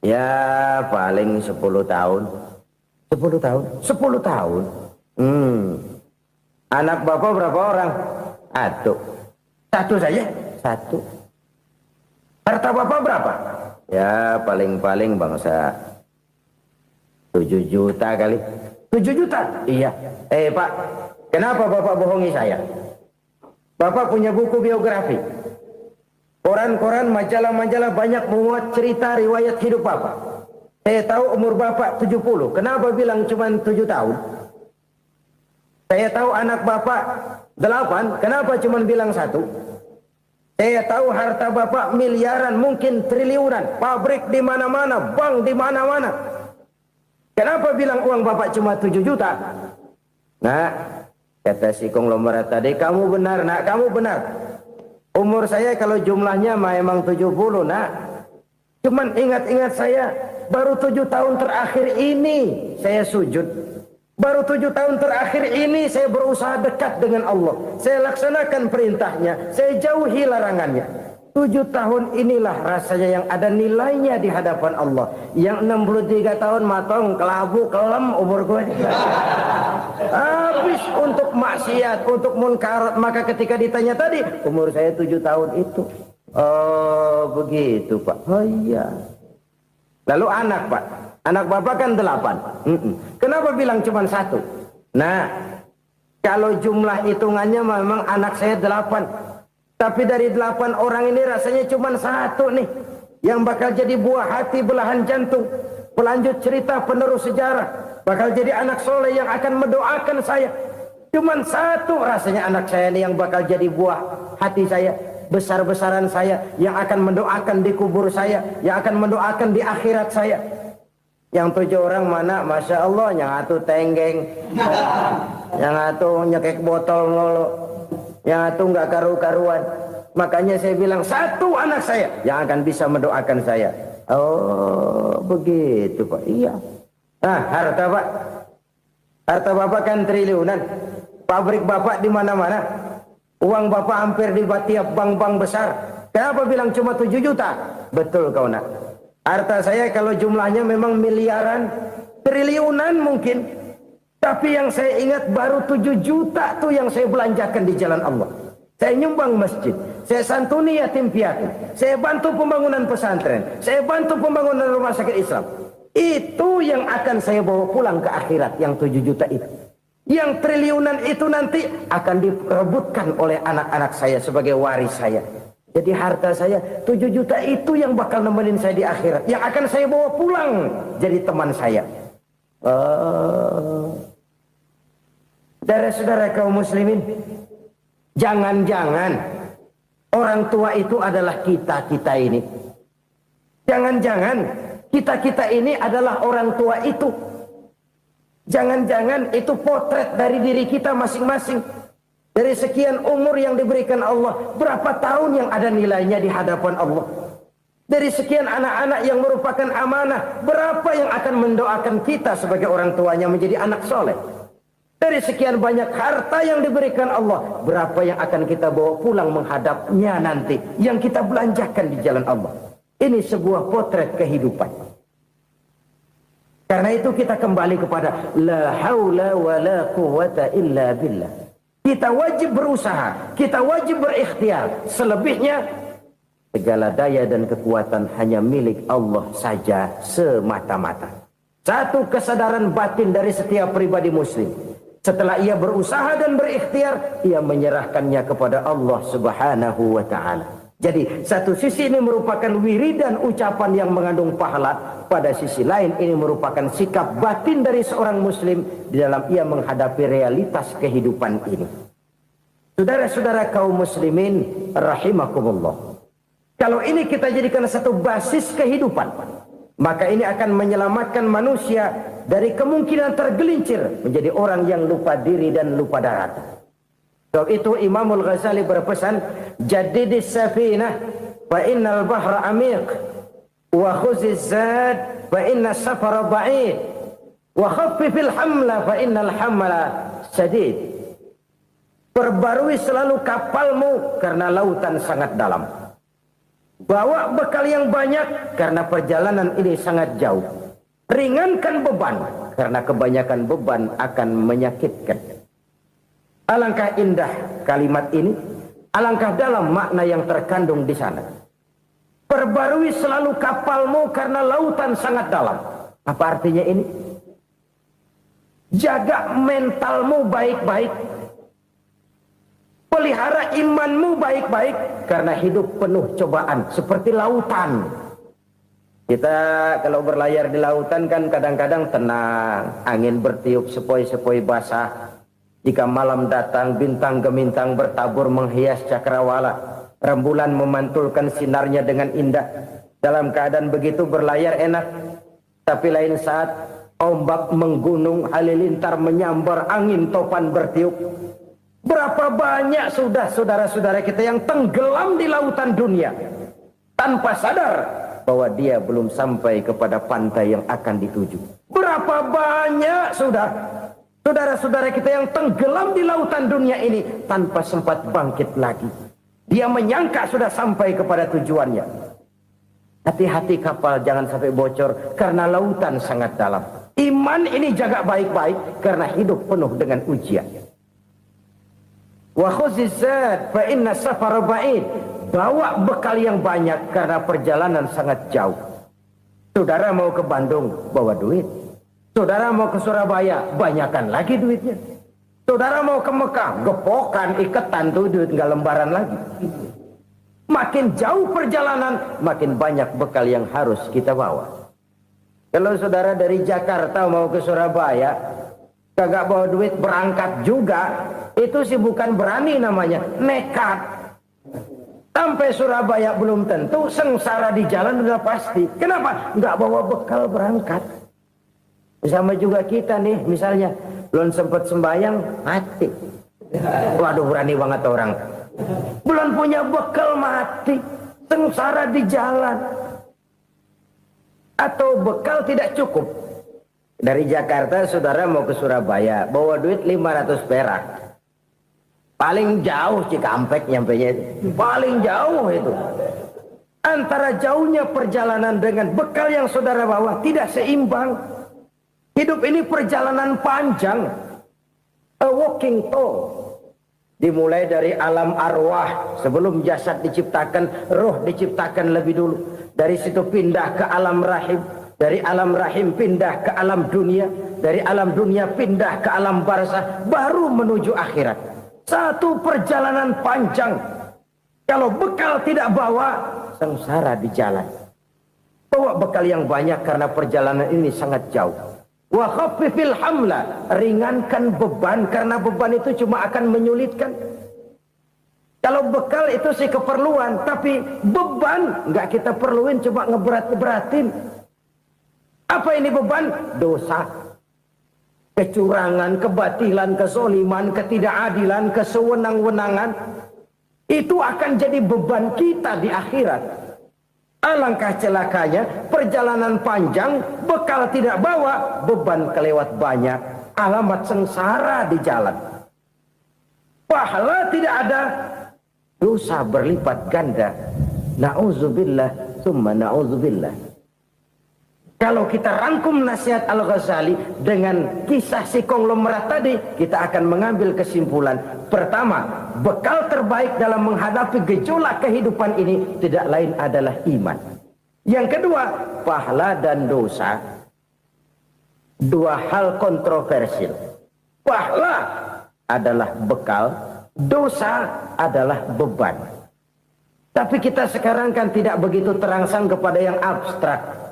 "Ya paling 10 tahun." 10 tahun? 10 tahun? Anak Bapak berapa orang? Satu saja? Satu. Harta Bapak berapa? Ya paling-paling bangsa 7 juta kali. 7 juta? Iya. Pak, kenapa Bapak bohongi saya? Bapak punya buku biografi. Koran-koran, majalah-majalah banyak memuat cerita riwayat hidup Bapak. Saya tahu umur Bapak 70. Kenapa bilang cuma 7 tahun? Saya tahu anak Bapak 8. Kenapa cuma bilang 1? Saya tahu harta Bapak miliaran, mungkin triliunan. Pabrik di mana-mana, bank di mana-mana. Kenapa bilang uang Bapak cuma 7 juta? Nah, kata si konglomerat tadi, kamu benar nak, kamu benar. Umur saya kalau jumlahnya memang 70 nak. Cuman ingat-ingat saya, baru 7 tahun terakhir ini saya sujud. Baru 7 tahun terakhir ini saya berusaha dekat dengan Allah. Saya laksanakan perintahnya, saya jauhi larangannya. 7 tahun inilah rasanya yang ada nilainya di hadapan Allah. Yang 63 tahun matong, kelabu, kelem umur gue. Habis untuk maksiat, untuk munkarat. Maka ketika ditanya tadi, umur saya 7 tahun itu. Oh begitu Pak. Oh iya. Lalu anak Pak. Anak Bapak kan 8. Kenapa bilang cuma 1? Nah, kalau jumlah hitungannya memang anak saya 8. Tapi dari 8 orang ini rasanya cuma 1 nih. Yang bakal jadi buah hati, belahan jantung. Pelanjut cerita, penerus sejarah. Bakal jadi anak soleh yang akan mendoakan saya. Cuma 1 rasanya anak saya ini yang bakal jadi buah hati saya. Besar-besaran saya. Yang akan mendoakan di kubur saya. Yang akan mendoakan di akhirat saya. Yang 7 orang mana? Masya Allah, yang 1 tenggeng. Yang 1 nyekek botol ngolo. Yang 1 nggak karu-karuan. Makanya saya bilang 1 anak saya yang akan bisa mendoakan saya. Oh begitu Pak. Iya. Nah harta Pak. Harta Bapak kan triliunan. Pabrik Bapak di mana-mana. Uang Bapak hampir di tiap bank-bank besar. Kenapa bilang cuma 7 juta? Betul kau nak. Harta saya kalau jumlahnya memang miliaran, triliunan mungkin. Tapi yang saya ingat baru 7 juta tuh yang saya belanjakan di jalan Allah. Saya nyumbang masjid, saya santuni yatim piatu, saya bantu pembangunan pesantren, saya bantu pembangunan rumah sakit Islam. Itu yang akan saya bawa pulang ke akhirat, yang 7 juta itu. Yang triliunan itu nanti akan diperebutkan oleh anak-anak saya sebagai waris saya. Jadi harta saya 7 juta itu yang bakal nemenin saya di akhirat. Yang akan saya bawa pulang jadi teman saya. Saudara-saudara kaum muslimin, jangan-jangan orang tua itu adalah kita-kita ini. Jangan-jangan kita-kita ini adalah orang tua itu. Jangan-jangan itu potret dari diri kita masing-masing. Dari sekian umur yang diberikan Allah, berapa tahun yang ada nilainya di hadapan Allah? Dari sekian anak-anak yang merupakan amanah, berapa yang akan mendoakan kita sebagai orang tuanya menjadi anak soleh? Dari sekian banyak harta yang diberikan Allah, berapa yang akan kita bawa pulang menghadapnya nanti, yang kita belanjakan di jalan Allah? Ini sebuah potret kehidupan. Karena itu kita kembali kepada la haula wa la quwwata illa billah. Kita wajib berusaha, kita wajib berikhtiar. Selebihnya, segala daya dan kekuatan hanya milik Allah saja semata-mata. Satu kesadaran batin dari setiap pribadi muslim. Setelah ia berusaha dan berikhtiar, ia menyerahkannya kepada Allah Subhanahu wa ta'ala. Jadi, satu sisi ini merupakan wiridan ucapan yang mengandung pahala. Pada sisi lain, ini merupakan sikap batin dari seorang muslim di dalam ia menghadapi realitas kehidupan ini. Saudara-saudara kaum muslimin, rahimakumullah. Kalau ini kita jadikan satu basis kehidupan, maka ini akan menyelamatkan manusia dari kemungkinan tergelincir menjadi orang yang lupa diri dan lupa darat. Sebab itu Imamul Ghazali berpesan, jadidis safinah fa innal bahra amiq wa khuziz zad fa inna safara ba'id wa khaffifil hamla fa innal hamla sadid. Perbarui selalu kapalmu karena lautan sangat dalam. Bawa bekal yang banyak karena perjalanan ini sangat jauh. Ringankan beban karena kebanyakan beban akan menyakitkan. Alangkah indah kalimat ini, alangkah dalam makna yang terkandung di sana. Perbarui selalu kapalmu karena lautan sangat dalam. Apa artinya ini? Jaga mentalmu baik-baik. Pelihara Karena imanmu baik-baik, karena hidup penuh cobaan seperti lautan. Kita kalau berlayar di lautan kan kadang-kadang tenang, angin bertiup sepoi-sepoi basah. Jika malam datang, bintang gemintang bertabur menghias cakrawala, rembulan memantulkan sinarnya dengan indah. Dalam keadaan begitu berlayar enak, tapi lain saat ombak menggunung, halilintar menyambar, angin topan bertiup. Berapa banyak sudah saudara-saudara kita yang tenggelam di lautan dunia tanpa sadar bahwa dia belum sampai kepada pantai yang akan dituju. Berapa banyak sudah saudara-saudara kita yang tenggelam di lautan dunia ini tanpa sempat bangkit lagi. Dia menyangka sudah sampai kepada tujuannya. Hati-hati kapal jangan sampai bocor karena lautan sangat dalam. Iman ini jaga baik-baik karena hidup penuh dengan ujian. Wa khuzizat fa inna safara ba'id. Bawa bekal yang banyak karena perjalanan sangat jauh. Saudara mau ke Bandung, bawa duit. Saudara mau ke Surabaya, banyakkan lagi duitnya. Saudara mau ke Mekah, gepokan, iketan tuh duit nggak lembaran lagi. Makin jauh perjalanan, makin banyak bekal yang harus kita bawa. Kalau saudara dari Jakarta mau ke Surabaya, kagak bawa duit berangkat juga, itu sih bukan berani namanya, nekat. Sampai Surabaya belum tentu, sengsara di jalan udah pasti. Kenapa? Nggak bawa bekal berangkat. Sama juga kita nih, misalnya belum sempat sembahyang, mati. Waduh, berani banget orang. Belum punya bekal, mati. Sengsara di jalan. Atau bekal tidak cukup. Dari Jakarta saudara mau ke Surabaya, bawa duit 500 perak. Paling jauh Cikampek nyampenya itu. Paling jauh itu. Antara jauhnya perjalanan dengan bekal yang saudara bawa tidak seimbang. Hidup ini perjalanan panjang. A walking tour. Dimulai dari alam arwah. Sebelum jasad diciptakan, roh diciptakan lebih dulu. Dari situ pindah ke alam rahim. Dari alam rahim pindah ke alam dunia. Dari alam dunia pindah ke alam barzah. Baru menuju akhirat. Satu perjalanan panjang. Kalau bekal tidak bawa, sengsara di jalan. Bawa bekal yang banyak karena perjalanan ini sangat jauh. Wa khaffifil hamla, ringankan beban karena beban itu cuma akan menyulitkan. Kalau bekal itu sih keperluan, tapi beban nggak kita perluin, cuma ngeberat-beratin. Apa ini beban? Dosa. Kecurangan, kebatilan, kezoliman, ketidakadilan, kesewenang-wenangan. Itu akan jadi beban kita di akhirat. Alangkah celakanya, perjalanan panjang, bekal tidak bawa, beban kelewat banyak. Alamat sengsara di jalan. Pahala tidak ada, dosa berlipat ganda. Na'udzubillah, summa na'udzubillah. Kalau kita rangkum nasihat Al-Ghazali dengan kisah si konglomerat tadi, kita akan mengambil kesimpulan. Pertama, bekal terbaik dalam menghadapi gejolak kehidupan ini tidak lain adalah iman. Yang kedua, pahala dan dosa. Dua hal kontroversial. Pahala adalah bekal, dosa adalah beban. Tapi kita sekarang kan tidak begitu terangsang kepada yang abstrak.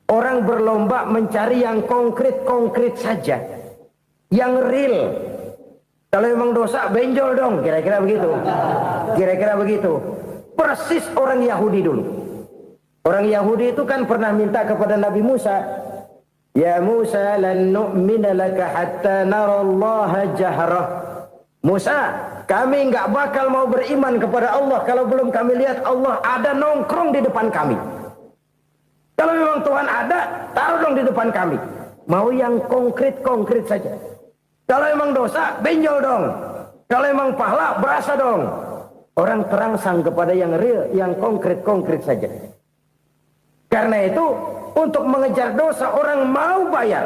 Orang berlomba mencari yang konkret-konkret saja. Yang real. Kalau memang dosa, benjol dong. Kira-kira begitu. Kira-kira begitu. Persis orang Yahudi dulu. Orang Yahudi itu kan pernah minta kepada Nabi Musa. Ya Musa, lan nu'mina laka hatta narallaha jahrah. Musa, kami nggak bakal mau beriman kepada Allah kalau belum kami lihat Allah ada nongkrong di depan kami. Kalau memang Tuhan ada, taruh dong di depan kami. Mau yang konkret-konkret saja. Kalau memang dosa, benjol dong. Kalau memang pahala, berasa dong. Orang terangsang kepada yang real, yang konkret-konkret saja. Karena itu, untuk mengejar dosa, orang mau bayar.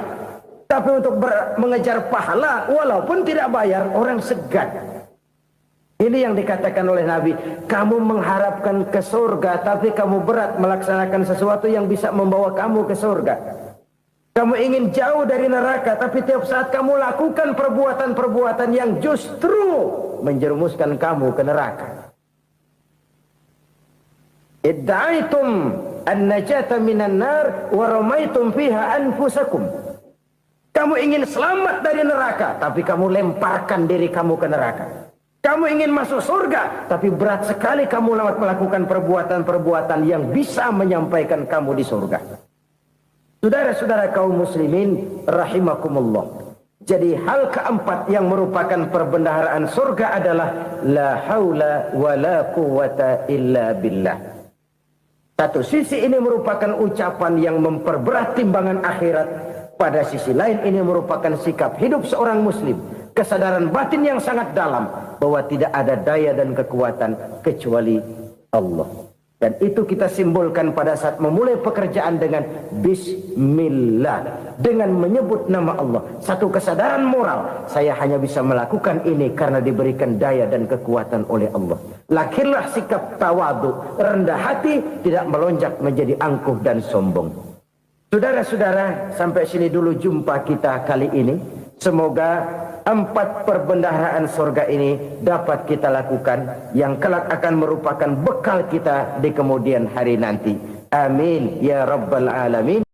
Tapi untuk mengejar pahala, walaupun tidak bayar, orang segan. Ini yang dikatakan oleh Nabi, kamu mengharapkan ke surga, tapi kamu berat melaksanakan sesuatu yang bisa membawa kamu ke surga. Kamu ingin jauh dari neraka, tapi tiap saat kamu lakukan perbuatan-perbuatan yang justru menjerumuskan kamu ke neraka. Idda'aitum an-najata minan nar wa ramaitum fiha anfusakum. Kamu ingin selamat dari neraka, tapi kamu lemparkan diri kamu ke neraka. Kamu ingin masuk surga, tapi berat sekali kamu melakukan perbuatan-perbuatan yang bisa menyampaikan kamu di surga. Saudara-saudara kaum muslimin rahimakumullah. Jadi hal keempat yang merupakan perbendaharaan surga adalah la haula wa la quwwata illa billah. Satu sisi ini merupakan ucapan yang memperberat timbangan akhirat. Pada sisi lain ini merupakan sikap hidup seorang muslim. Kesadaran batin yang sangat dalam bahwa tidak ada daya dan kekuatan kecuali Allah. Dan itu kita simbolkan pada saat memulai pekerjaan dengan Bismillah. Dengan menyebut nama Allah. Satu kesadaran moral. Saya hanya bisa melakukan ini karena diberikan daya dan kekuatan oleh Allah. Lahirlah sikap tawadu, rendah hati, tidak melonjak menjadi angkuh dan sombong. Saudara-saudara, sampai sini dulu jumpa kita kali ini. Semoga 4 perbendaharaan surga ini dapat kita lakukan, yang kelak akan merupakan bekal kita di kemudian hari nanti. Amin ya rabbal alamin.